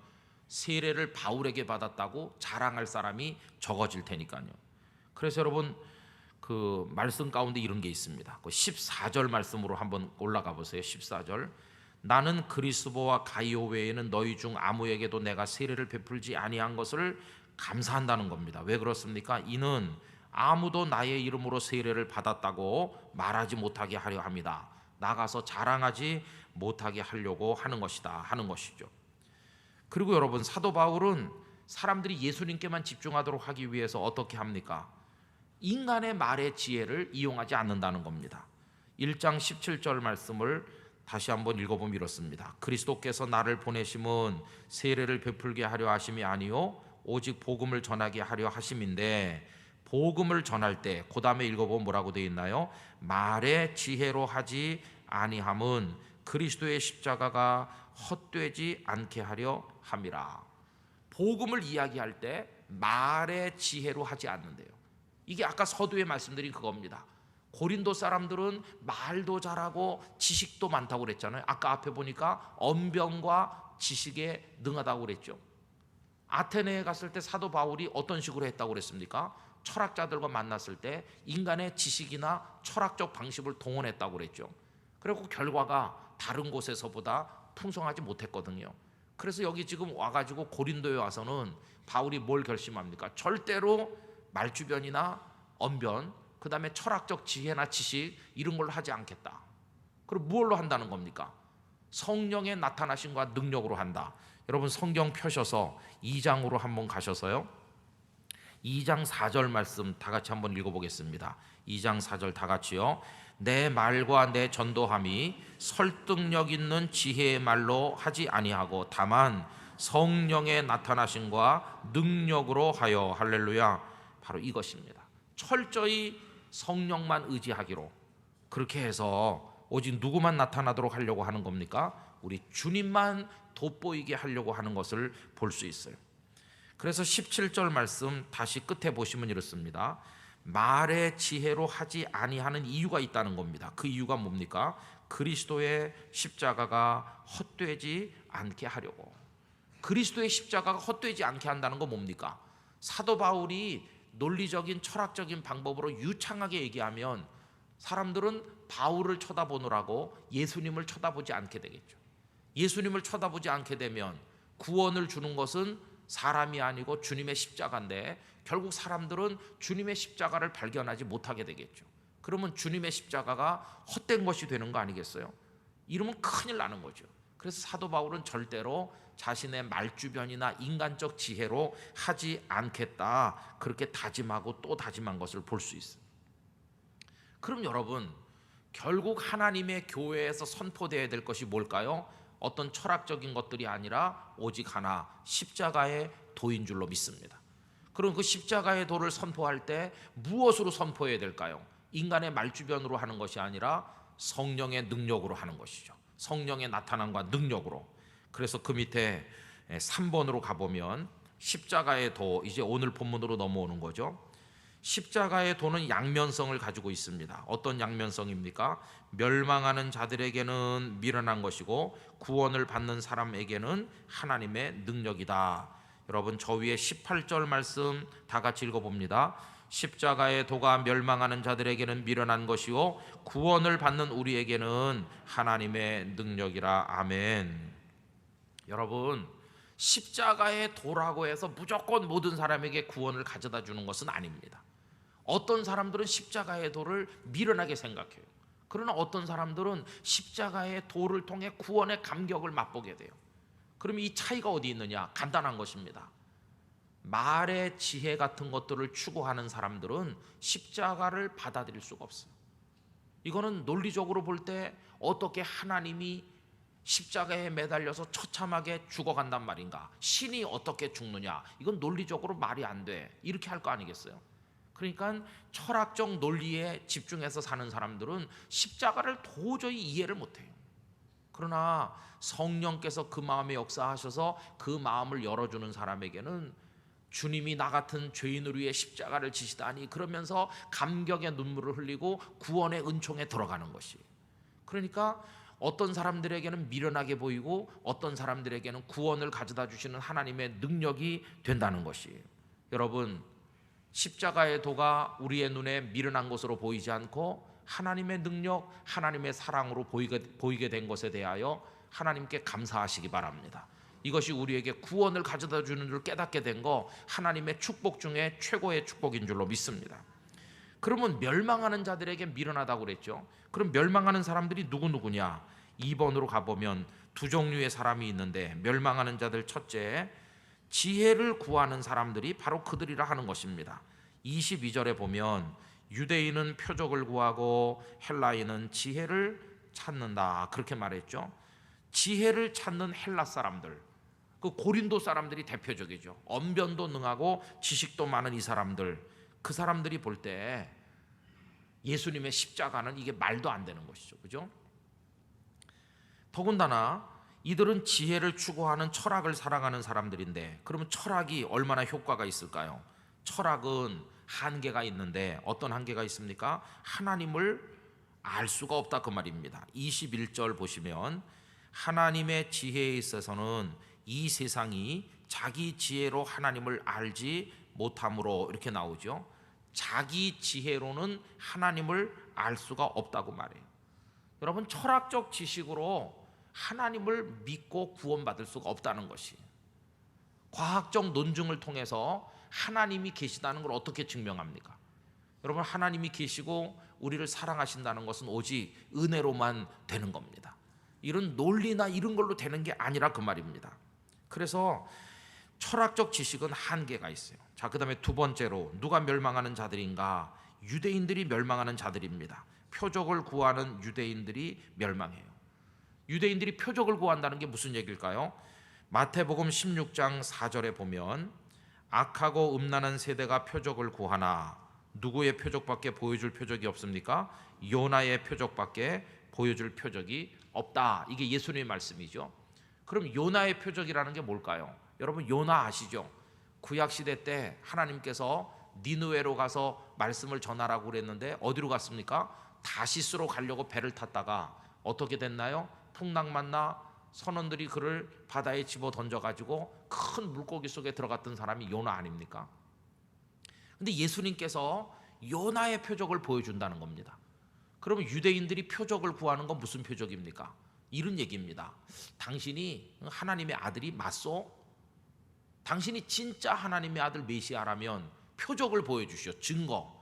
세례를 바울에게 받았다고 자랑할 사람이 적어질 테니까요. 그래서 여러분 그 말씀 가운데 이런 게 있습니다. 그 14절 말씀으로 한번 올라가 보세요. 14절. 나는 그리스도와 가이오 외에는 너희 중 아무에게도 내가 세례를 베풀지 아니한 것을 감사한다는 겁니다. 왜 그렇습니까? 이는 아무도 나의 이름으로 세례를 받았다고 말하지 못하게 하려 합니다. 나가서 자랑하지 못하게 하려고 하는 것이다 하는 것이죠. 그리고 여러분 사도 바울은 사람들이 예수님께만 집중하도록 하기 위해서 어떻게 합니까? 인간의 말의 지혜를 이용하지 않는다는 겁니다. 1장 17절 말씀을 다시 한번 읽어보면 이렇습니다. 그리스도께서 나를 보내심은 세례를 베풀게 하려 하심이 아니요 오직 복음을 전하게 하려 하심인데, 복음을 전할 때 그 다음에 읽어보면 뭐라고 되어 있나요? 말의 지혜로 하지 아니함은 그리스도의 십자가가 헛되지 않게 하려 함이라. 복음을 이야기할 때 말의 지혜로 하지 않는데요. 이게 아까 서두에 말씀드린 그겁니다. 고린도 사람들은 말도 잘하고 지식도 많다고 그랬잖아요. 아까 앞에 보니까 언변과 지식에 능하다고 그랬죠. 아테네에 갔을 때 사도 바울이 어떤 식으로 했다고 그랬습니까? 철학자들과 만났을 때 인간의 지식이나 철학적 방식을 동원했다고 그랬죠. 그리고 결과가 다른 곳에서보다 풍성하지 못했거든요. 그래서 여기 지금 와가지고 고린도에 와서는 바울이 뭘 결심합니까? 절대로 말주변이나 언변, 그 다음에 철학적 지혜나 지식 이런 걸로 하지 않겠다. 그럼 무엇로 한다는 겁니까? 성령의 나타나심과 능력으로 한다. 여러분 성경 펴셔서 2장으로 한번 가셔서요, 2장 4절 말씀 다 같이 한번 읽어보겠습니다. 2장 4절 다 같이요. 내 말과 내 전도함이 설득력 있는 지혜의 말로 하지 아니하고 다만 성령의 나타나심과 능력으로 하여. 할렐루야. 바로 이것입니다. 철저히 성령만 의지하기로, 그렇게 해서 오직 누구만 나타나도록 하려고 하는 겁니까? 우리 주님만 돋보이게 하려고 하는 것을 볼 수 있어요. 그래서 17절 말씀 다시 끝에 보시면 이렇습니다. 말의 지혜로 하지 아니하는 이유가 있다는 겁니다. 그 이유가 뭡니까? 그리스도의 십자가가 헛되지 않게 하려고. 그리스도의 십자가가 헛되지 않게 한다는 건 뭡니까? 사도 바울이 논리적인 철학적인 방법으로 유창하게 얘기하면 사람들은 바울을 쳐다보느라고 예수님을 쳐다보지 않게 되겠죠. 예수님을 쳐다보지 않게 되면 구원을 주는 것은 사람이 아니고 주님의 십자가인데 결국 사람들은 주님의 십자가를 발견하지 못하게 되겠죠. 그러면 주님의 십자가가 헛된 것이 되는 거 아니겠어요? 이러면 큰일 나는 거죠. 그래서 사도 바울은 절대로 자신의 말주변이나 인간적 지혜로 하지 않겠다, 그렇게 다짐하고 또 다짐한 것을 볼 수 있어요. 그럼 여러분 결국 하나님의 교회에서 선포되어야 될 것이 뭘까요? 어떤 철학적인 것들이 아니라 오직 하나, 십자가의 도인 줄로 믿습니다. 그럼 그 십자가의 도를 선포할 때 무엇으로 선포해야 될까요? 인간의 말주변으로 하는 것이 아니라 성령의 능력으로 하는 것이죠. 성령의 나타남과 능력으로. 그래서 그 밑에 3번으로 가보면 십자가의 도, 이제 오늘 본문으로 넘어오는 거죠. 십자가의 도는 양면성을 가지고 있습니다. 어떤 양면성입니까? 멸망하는 자들에게는 미련한 것이고 구원을 받는 사람에게는 하나님의 능력이다. 여러분 저 위에 18절 말씀 다 같이 읽어봅니다. 십자가의 도가 멸망하는 자들에게는 미련한 것이요 구원을 받는 우리에게는 하나님의 능력이라. 아멘. 여러분 십자가의 도라고 해서 무조건 모든 사람에게 구원을 가져다 주는 것은 아닙니다. 어떤 사람들은 십자가의 도를 미련하게 생각해요. 그러나 어떤 사람들은 십자가의 도를 통해 구원의 감격을 맛보게 돼요. 그럼 이 차이가 어디 있느냐? 간단한 것입니다. 말의 지혜 같은 것들을 추구하는 사람들은 십자가를 받아들일 수가 없어요. 이거는 논리적으로 볼 때 어떻게 하나님이 십자가에 매달려서 처참하게 죽어간단 말인가? 신이 어떻게 죽느냐? 이건 논리적으로 말이 안 돼. 이렇게 할 거 아니겠어요? 그러니까 철학적 논리에 집중해서 사는 사람들은 십자가를 도저히 이해를 못해요. 그러나 성령께서 그 마음에 역사하셔서 그 마음을 열어주는 사람에게는 주님이 나 같은 죄인을 위해 십자가를 지시다니, 그러면서 감격의 눈물을 흘리고 구원의 은총에 들어가는 것이. 그러니까 어떤 사람들에게는 미련하게 보이고 어떤 사람들에게는 구원을 가져다 주시는 하나님의 능력이 된다는 것이. 여러분, 십자가의 도가 우리의 눈에 미련한 것으로 보이지 않고 하나님의 능력, 하나님의 사랑으로 보이게 된 것에 대하여 하나님께 감사하시기 바랍니다. 이것이 우리에게 구원을 가져다 주는 줄 깨닫게 된 거 하나님의 축복 중에 최고의 축복인 줄로 믿습니다. 그러면 멸망하는 자들에게 미련하다고 그랬죠. 그럼 멸망하는 사람들이 누구냐? 2번으로 가보면 두 종류의 사람이 있는데, 멸망하는 자들 첫째, 지혜를 구하는 사람들이 바로 그들이라 하는 것입니다. 22절에 보면 유대인은 표적을 구하고 헬라인은 지혜를 찾는다, 그렇게 말했죠. 지혜를 찾는 헬라 사람들, 그 고린도 사람들이 대표적이죠. 언변도 능하고 지식도 많은 이 사람들, 그 사람들이 볼 때 예수님의 십자가는 이게 말도 안 되는 것이죠. 그죠? 더군다나 이들은 지혜를 추구하는 철학을 사랑하는 사람들인데, 그러면 철학이 얼마나 효과가 있을까요? 철학은 한계가 있는데 어떤 한계가 있습니까? 하나님을 알 수가 없다, 그 말입니다. 21절 보시면 하나님의 지혜에 있어서는 이 세상이 자기 지혜로 하나님을 알지 못함으로, 이렇게 나오죠. 자기 지혜로는 하나님을 알 수가 없다고 말해요. 여러분, 철학적 지식으로 하나님을 믿고 구원받을 수가 없다는 것이. 과학적 논증을 통해서 하나님이 계시다는 걸 어떻게 증명합니까? 여러분, 하나님이 계시고 우리를 사랑하신다는 것은 오직 은혜로만 되는 겁니다. 이런 논리나 이런 걸로 되는 게 아니라 그 말입니다. 그래서 철학적 지식은 한계가 있어요. 자, 그 다음에 두 번째로, 누가 멸망하는 자들인가? 유대인들이 멸망하는 자들입니다. 표적을 구하는 유대인들이 멸망해요. 유대인들이 표적을 구한다는 게 무슨 얘기일까요? 마태복음 16장 4절에 보면 악하고 음란한 세대가 표적을 구하나 누구의 표적밖에 보여줄 표적이 없습니까? 요나의 표적밖에 보여줄 표적이 없다. 이게 예수님의 말씀이죠. 그럼 요나의 표적이라는 게 뭘까요? 여러분, 요나 아시죠? 구약시대 때 하나님께서 니느웨로 가서 말씀을 전하라고 그랬는데 어디로 갔습니까? 다시스로 가려고 배를 탔다가 어떻게 됐나요? 풍랑 만나 선원들이 그를 바다에 집어 던져가지고 큰 물고기 속에 들어갔던 사람이 요나 아닙니까? 근데 예수님께서 요나의 표적을 보여준다는 겁니다. 그러면 유대인들이 표적을 구하는 건 무슨 표적입니까? 이런 얘기입니다. 당신이 하나님의 아들이 맞소? 당신이 진짜 하나님의 아들 메시아라면 표적을 보여주시오, 증거.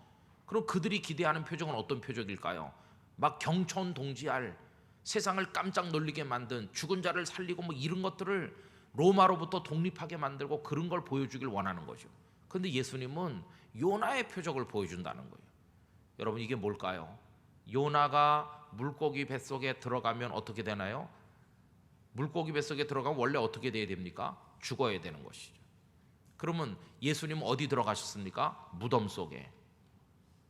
그럼 그들이 기대하는 표적은 어떤 표적일까요? 막 경천동지할, 세상을 깜짝 놀리게 만든, 죽은 자를 살리고 뭐 이런 것들을 로마로부터 독립하게 만들고 그런 걸 보여주길 원하는 거죠. 그런데 예수님은 요나의 표적을 보여준다는 거예요. 여러분, 이게 뭘까요? 요나가 물고기 뱃속에 들어가면 어떻게 되나요? 물고기 뱃속에 들어가면 원래 어떻게 돼야 됩니까? 죽어야 되는 것이죠. 그러면 예수님은 어디 들어가셨습니까? 무덤 속에.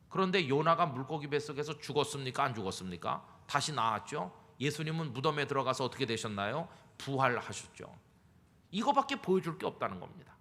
그런데 요나가 물고기 뱃속에서 죽었습니까? 안 죽었습니까? 다시 나왔죠. 예수님은 무덤에 들어가서 어떻게 되셨나요? 부활하셨죠. 이거밖에 보여줄 게 없다는 겁니다.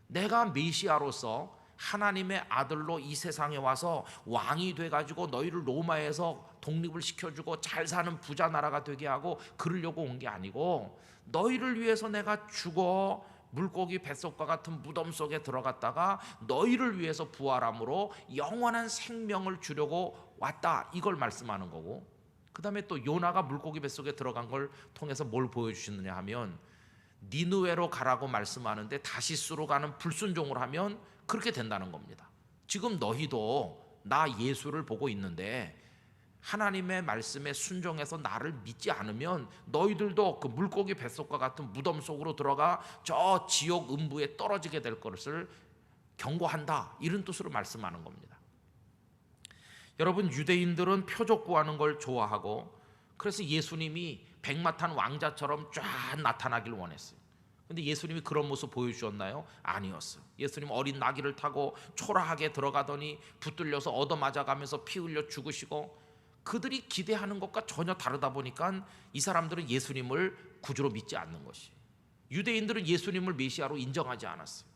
내가 메시아로서 하나님의 아들로 이 세상에 와서 왕이 돼가지고 너희를 로마에서 독립을 시켜주고 잘 사는 부자 나라가 되게 하고 그러려고 온 게 아니고, 너희를 위해서 내가 죽어 물고기 뱃속과 같은 무덤 속에 들어갔다가 너희를 위해서 부활함으로 영원한 생명을 주려고 왔다, 이걸 말씀하는 거고, 그 다음에 또 요나가 물고기 뱃속에 들어간 걸 통해서 뭘 보여주시느냐 하면, 니느웨로 가라고 말씀하는데 다시스로 가는 불순종을 하면 그렇게 된다는 겁니다. 지금 너희도 나 예수를 보고 있는데 하나님의 말씀에 순종해서 나를 믿지 않으면 너희들도 그 물고기 뱃속과 같은 무덤 속으로 들어가 저 지옥 음부에 떨어지게 될 것을 경고한다, 이런 뜻으로 말씀하는 겁니다. 여러분, 유대인들은 표적 구하는 걸 좋아하고, 그래서 예수님이 백마탄 왕자처럼 쫙 나타나길 원했어요. 근데 예수님이 그런 모습 보여주셨나요? 아니었어요. 예수님 어린 나귀를 타고 초라하게 들어가더니 붙들려서 얻어맞아가면서 피 흘려 죽으시고, 그들이 기대하는 것과 전혀 다르다 보니까 이 사람들은 예수님을 구주로 믿지 않는 것이. 유대인들은 예수님을 메시아로 인정하지 않았어요.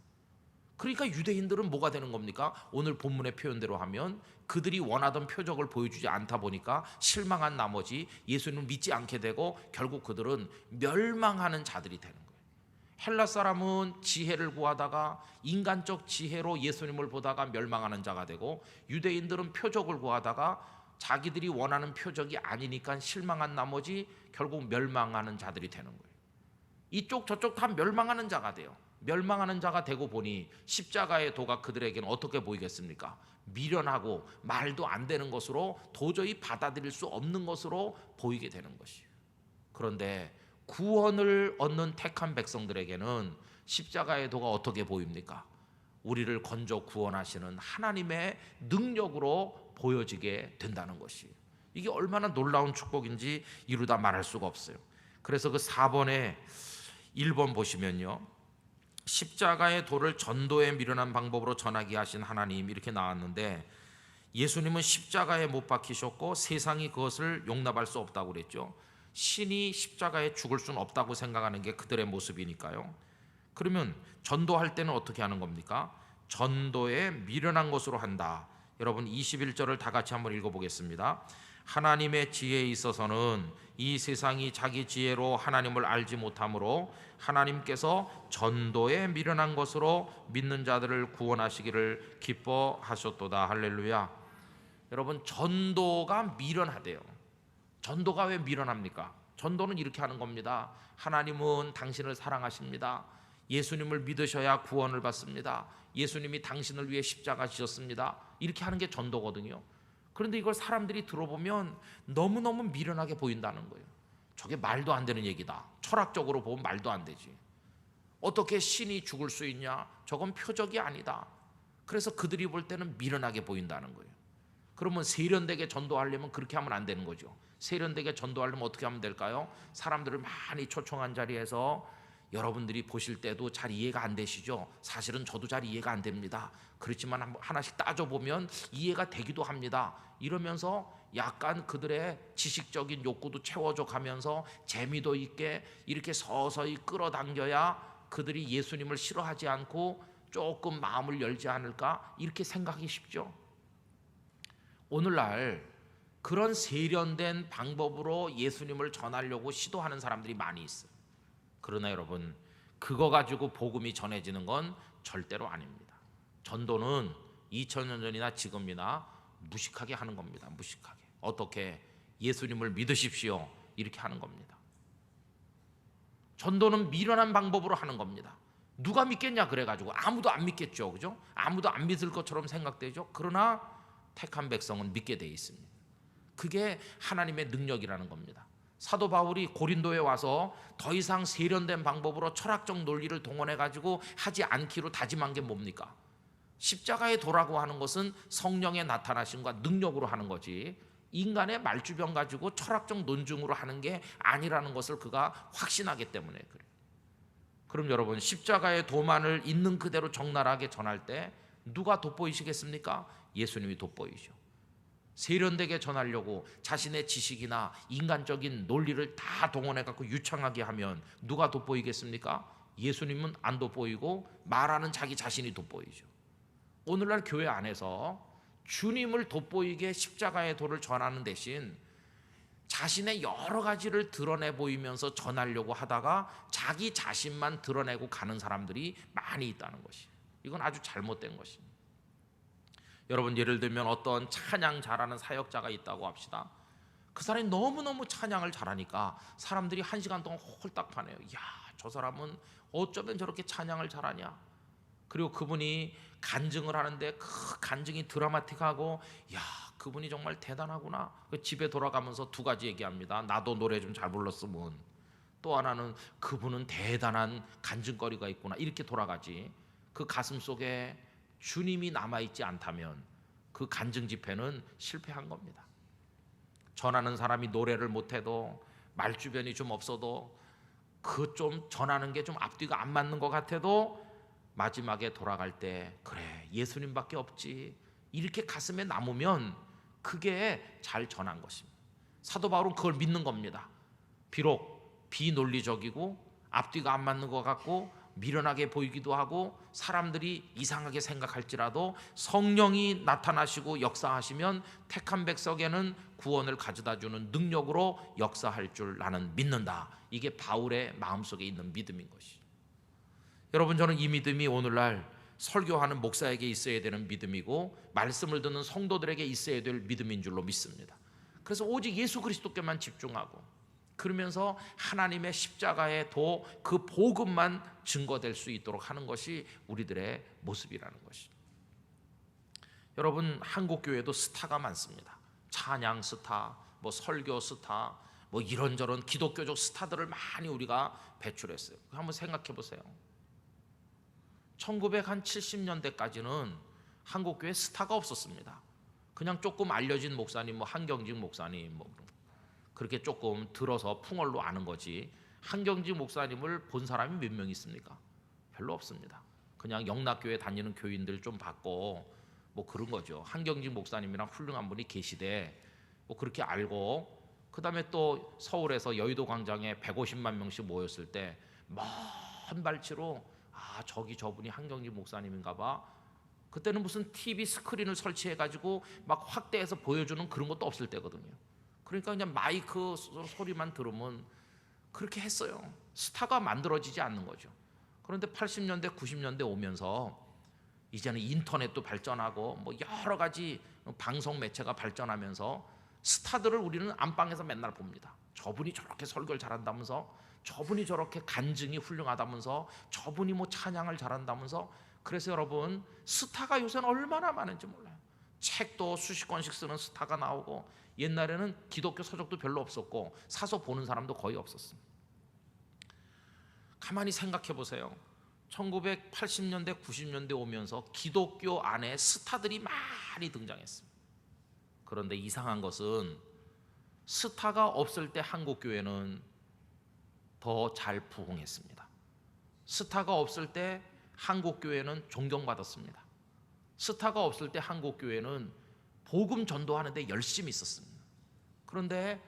그러니까 유대인들은 뭐가 되는 겁니까? 오늘 본문의 표현대로 하면 그들이 원하던 표적을 보여주지 않다 보니까 실망한 나머지 예수님을 믿지 않게 되고 결국 그들은 멸망하는 자들이 되는 거예요. 헬라 사람은 지혜를 구하다가 인간적 지혜로 예수님을 보다가 멸망하는 자가 되고, 유대인들은 표적을 구하다가 자기들이 원하는 표적이 아니니까 실망한 나머지 결국 멸망하는 자들이 되는 거예요. 이쪽 저쪽 다 멸망하는 자가 돼요. 멸망하는 자가 되고 보니 십자가의 도가 그들에게는 어떻게 보이겠습니까? 미련하고 말도 안 되는 것으로, 도저히 받아들일 수 없는 것으로 보이게 되는 것이에요. 그런데 구원을 얻는 택한 백성들에게는 십자가의 도가 어떻게 보입니까? 우리를 건져 구원하시는 하나님의 능력으로 보여지게 된다는 것이, 이게 얼마나 놀라운 축복인지 이루다 말할 수가 없어요. 그래서 그 4번에 1번 보시면요, 십자가의 도를 전도에 미련한 방법으로 전하게 하신 하나님, 이렇게 나왔는데, 예수님은 십자가에 못 박히셨고 세상이 그것을 용납할 수 없다고 그랬죠. 신이 십자가에 죽을 수는 없다고 생각하는 게 그들의 모습이니까요. 그러면 전도할 때는 어떻게 하는 겁니까? 전도에 미련한 것으로 한다. 여러분 21절을 다 같이 한번 읽어보겠습니다. 하나님의 지혜에 있어서는 이 세상이 자기 지혜로 하나님을 알지 못하므로 하나님께서 전도에 미련한 것으로 믿는 자들을 구원하시기를 기뻐하셨도다. 할렐루야. 여러분, 전도가 미련하대요. 전도가 왜 미련합니까? 전도는 이렇게 하는 겁니다. 하나님은 당신을 사랑하십니다. 예수님을 믿으셔야 구원을 받습니다. 예수님이 당신을 위해 십자가 지셨습니다. 이렇게 하는 게 전도거든요. 그런데 이걸 사람들이 들어보면 너무너무 미련하게 보인다는 거예요. 저게 말도 안 되는 얘기다. 철학적으로 보면 말도 안 되지. 어떻게 신이 죽을 수 있냐? 저건 표적이 아니다. 그래서 그들이 볼 때는 미련하게 보인다는 거예요. 그러면 세련되게 전도하려면 그렇게 하면 안 되는 거죠. 세련되게 전도하려면 어떻게 하면 될까요? 사람들을 많이 초청한 자리에서 여러분들이 보실 때도 잘 이해가 안 되시죠? 사실은 저도 잘 이해가 안 됩니다. 그렇지만 하나씩 따져보면 이해가 되기도 합니다. 이러면서 약간 그들의 지식적인 욕구도 채워줘 가면서 재미도 있게 이렇게 서서히 끌어당겨야 그들이 예수님을 싫어하지 않고 조금 마음을 열지 않을까, 이렇게 생각하기 쉽죠. 오늘날 그런 세련된 방법으로 예수님을 전하려고 시도하는 사람들이 많이 있어요. 그러나 여러분, 그거 가지고 복음이 전해지는 건 절대로 아닙니다. 전도는 2000년 전이나 지금이나 무식하게 하는 겁니다. 무식하게. 어떻게? 예수님을 믿으십시오, 이렇게 하는 겁니다. 전도는 미련한 방법으로 하는 겁니다. 누가 믿겠냐 그래가지고 아무도 안 믿겠죠, 그죠? 아무도 안 믿을 것처럼 생각되죠. 그러나 택한 백성은 믿게 돼 있습니다. 그게 하나님의 능력이라는 겁니다. 사도 바울이 고린도에 와서 더 이상 세련된 방법으로 철학적 논리를 동원해가지고 하지 않기로 다짐한 게 뭡니까? 십자가의 도라고 하는 것은 성령의 나타나심과 능력으로 하는 거지, 인간의 말주변 가지고 철학적 논증으로 하는 게 아니라는 것을 그가 확신하기 때문에 그래요. 그럼 여러분, 십자가의 도만을 있는 그대로 적나라하게 전할 때 누가 돋보이시겠습니까? 예수님이 돋보이죠. 세련되게 전하려고 자신의 지식이나 인간적인 논리를 다 동원해 갖고 유창하게 하면 누가 돋보이겠습니까? 예수님은 안 돋보이고 말하는 자기 자신이 돋보이죠. 오늘날 교회 안에서 주님을 돋보이게 십자가의 도를 전하는 대신 자신의 여러 가지를 드러내 보이면서 전하려고 하다가 자기 자신만 드러내고 가는 사람들이 많이 있다는 것이, 이건 아주 잘못된 것입니다. 여러분, 예를 들면 어떤 찬양 잘하는 사역자가 있다고 합시다. 그 사람이 너무너무 찬양을 잘하니까 사람들이 1시간 동안 홀딱 파네요. 이야, 저 사람은 어쩌면 저렇게 찬양을 잘하냐. 그리고 그분이 간증을 하는데 그 간증이 드라마틱하고, 야, 그분이 정말 대단하구나. 집에 돌아가면서 2가지 얘기합니다. 나도 노래 좀 잘 불렀으면. 또 하나는 그분은 대단한 간증거리가 있구나. 이렇게 돌아가지. 그 가슴 속에 주님이 남아있지 않다면 그 간증 집회는 실패한 겁니다. 전하는 사람이 노래를 못해도, 말주변이 좀 없어도, 그 좀 전하는 게 좀 앞뒤가 안 맞는 것 같아도 마지막에 돌아갈 때 그래, 예수님밖에 없지, 이렇게 가슴에 남으면 그게 잘 전한 것입니다. 사도 바울은 그걸 믿는 겁니다. 비록 비논리적이고 앞뒤가 안 맞는 것 같고 미련하게 보이기도 하고 사람들이 이상하게 생각할지라도 성령이 나타나시고 역사하시면 택한 백성에는 구원을 가져다주는 능력으로 역사할 줄 나는 믿는다. 이게 바울의 마음속에 있는 믿음인 것이. 여러분, 저는 이 믿음이 오늘날 설교하는 목사에게 있어야 되는 믿음이고 말씀을 듣는 성도들에게 있어야 될 믿음인 줄로 믿습니다. 그래서 오직 예수 그리스도께만 집중하고 그러면서 하나님의 십자가의 도, 그 복음만 증거될 수 있도록 하는 것이 우리들의 모습이라는 것이. 여러분, 한국 교회도 스타가 많습니다. 찬양 스타, 뭐 설교 스타, 뭐 이런저런 기독교적 스타들을 많이 우리가 배출했어요. 한번 생각해 보세요. 1970년대까지는 한국 교회 스타가 없었습니다. 그냥 조금 알려진 목사님, 뭐 한경직 목사님, 뭐 그렇게 조금 들어서 풍월로 아는 거지. 한경직 목사님을 본 사람이 몇 명 있습니까? 별로 없습니다. 그냥 영락교회 다니는 교인들 좀 봤고 뭐 그런 거죠. 한경직 목사님이랑 훌륭한 분이 계시대 뭐 그렇게 알고, 그 다음에 또 서울에서 여의도 광장에 150만 명씩 모였을 때 먼 발치로 저기 저분이 한경직 목사님인가 봐. 그때는 무슨 TV 스크린을 설치해가지고 막 확대해서 보여주는 그런 것도 없을 때거든요. 그러니까 그냥 마이크 소리만 들으면 그렇게 했어요. 스타가 만들어지지 않는 거죠. 그런데 80년대 90년대 오면서 이제는 인터넷도 발전하고 뭐 여러 가지 방송 매체가 발전하면서 스타들을 우리는 안방에서 맨날 봅니다. 저분이 저렇게 설교를 잘한다면서, 저분이 저렇게 간증이 훌륭하다면서, 저분이 뭐 찬양을 잘한다면서. 그래서 여러분, 스타가 요새는 얼마나 많은지 몰라요. 책도 수십 권씩 쓰는 스타가 나오고, 옛날에는 기독교 서적도 별로 없었고 사서 보는 사람도 거의 없었습니다. 가만히 생각해 보세요. 1980년대 90년대 오면서 기독교 안에 스타들이 많이 등장했습니다. 그런데 이상한 것은 스타가 없을 때 한국 교회는 더 잘 부흥했습니다. 스타가 없을 때 한국 교회는 존경받았습니다. 스타가 없을 때 한국 교회는 복음 전도하는데 열심히 있었습니다. 그런데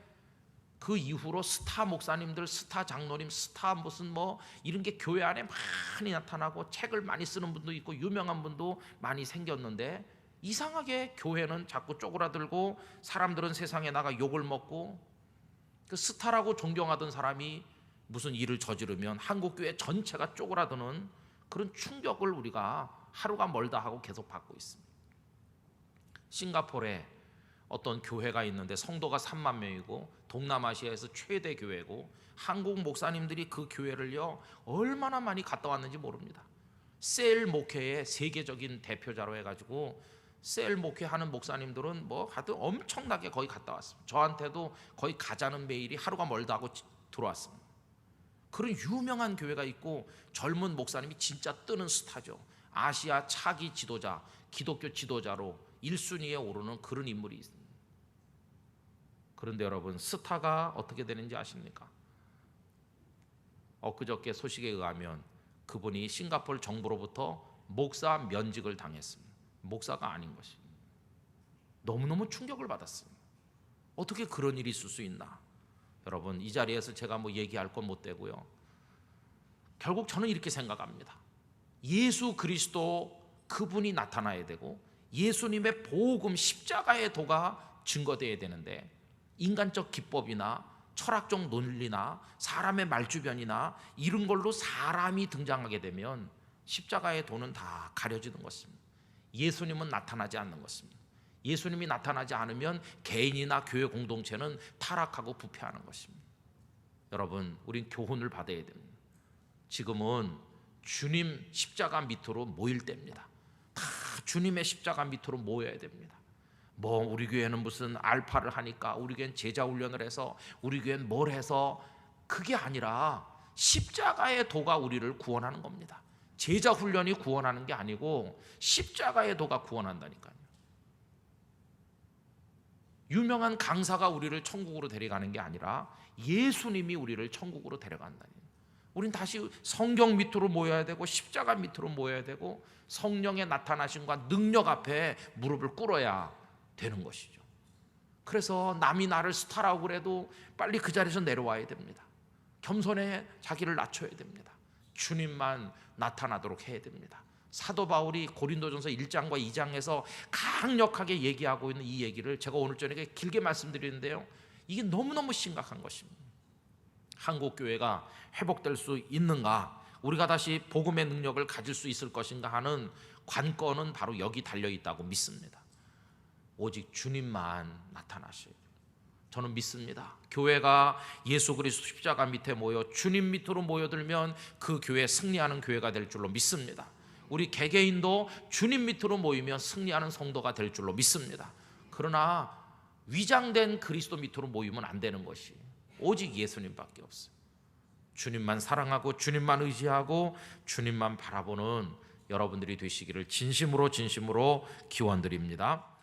그 이후로 스타 목사님들, 스타 장로님, 스타 무슨 뭐 이런 게 교회 안에 많이 나타나고 책을 많이 쓰는 분도 있고 유명한 분도 많이 생겼는데, 이상하게 교회는 자꾸 쪼그라들고 사람들은 세상에 나가 욕을 먹고, 그 스타라고 존경하던 사람이 무슨 일을 저지르면 한국 교회 전체가 쪼그라드는 그런 충격을 우리가 하루가 멀다 하고 계속 받고 있습니다. 싱가포르에 어떤 교회가 있는데 성도가 3만 명이고 동남아시아에서 최대 교회고, 한국 목사님들이 그 교회를요 얼마나 많이 갔다 왔는지 모릅니다. 셀 목회의 세계적인 대표자로 해가지고 셀 목회하는 목사님들은 뭐 하여튼 엄청나게 거의 갔다 왔습니다. 저한테도 거의 가자는 메일이 하루가 멀다 하고 들어왔습니다. 그런 유명한 교회가 있고 젊은 목사님이 진짜 뜨는 스타죠. 아시아 차기 지도자, 기독교 지도자로 1순위에 오르는 그런 인물이 있습니다. 그런데 여러분, 스타가 어떻게 되는지 아십니까? 엊그저께 소식에 의하면 그분이 싱가포르 정부로부터 목사 면직을 당했습니다. 목사가 아닌 것이. 너무너무 충격을 받았습니다. 어떻게 그런 일이 있을 수 있나? 여러분, 이 자리에서 제가 뭐 얘기할 건 못 되고요. 결국 저는 이렇게 생각합니다. 예수 그리스도 그분이 나타나야 되고 예수님의 복음 십자가의 도가 증거되어야 되는데, 인간적 기법이나 철학적 논리나 사람의 말주변이나 이런 걸로 사람이 등장하게 되면 십자가의 도는 다 가려지는 것입니다. 예수님은 나타나지 않는 것입니다. 예수님이 나타나지 않으면 개인이나 교회 공동체는 타락하고 부패하는 것입니다. 여러분, 우린 교훈을 받아야 됩니다. 지금은 주님 십자가 밑으로 모일 때입니다. 다 주님의 십자가 밑으로 모여야 됩니다. 뭐 우리 교회는 무슨 알파를 하니까, 우리 교회는 제자 훈련을 해서, 우리 교회는 뭘 해서, 그게 아니라 십자가의 도가 우리를 구원하는 겁니다. 제자 훈련이 구원하는 게 아니고 십자가의 도가 구원한다니까요. 유명한 강사가 우리를 천국으로 데려가는 게 아니라 예수님이 우리를 천국으로 데려간다니. 우린 다시 성경 밑으로 모여야 되고 십자가 밑으로 모여야 되고 성령의 나타나심과 능력 앞에 무릎을 꿇어야 되는 것이죠. 그래서 남이 나를 스타라고 그래도 빨리 그 자리에서 내려와야 됩니다. 겸손해 자기를 낮춰야 됩니다. 주님만 나타나도록 해야 됩니다. 사도 바울이 고린도전서 1장과 2장에서 강력하게 얘기하고 있는 이 얘기를 제가 오늘 저녁에 길게 말씀드리는데요, 이게 너무너무 심각한 것입니다. 한국 교회가 회복될 수 있는가, 우리가 다시 복음의 능력을 가질 수 있을 것인가 하는 관건은 바로 여기 달려 있다고 믿습니다. 오직 주님만 나타나셔야 돼요. 저는 믿습니다. 교회가 예수 그리스도 십자가 밑에 모여 주님 밑으로 모여들면 그 교회 승리하는 교회가 될 줄로 믿습니다. 우리 개개인도 주님 밑으로 모이면 승리하는 성도가 될 줄로 믿습니다. 그러나 위장된 그리스도 밑으로 모이면 안 되는 것이 오직 예수님밖에 없어요. 주님만 사랑하고 주님만 의지하고 주님만 바라보는 여러분들이 되시기를 진심으로 기원드립니다.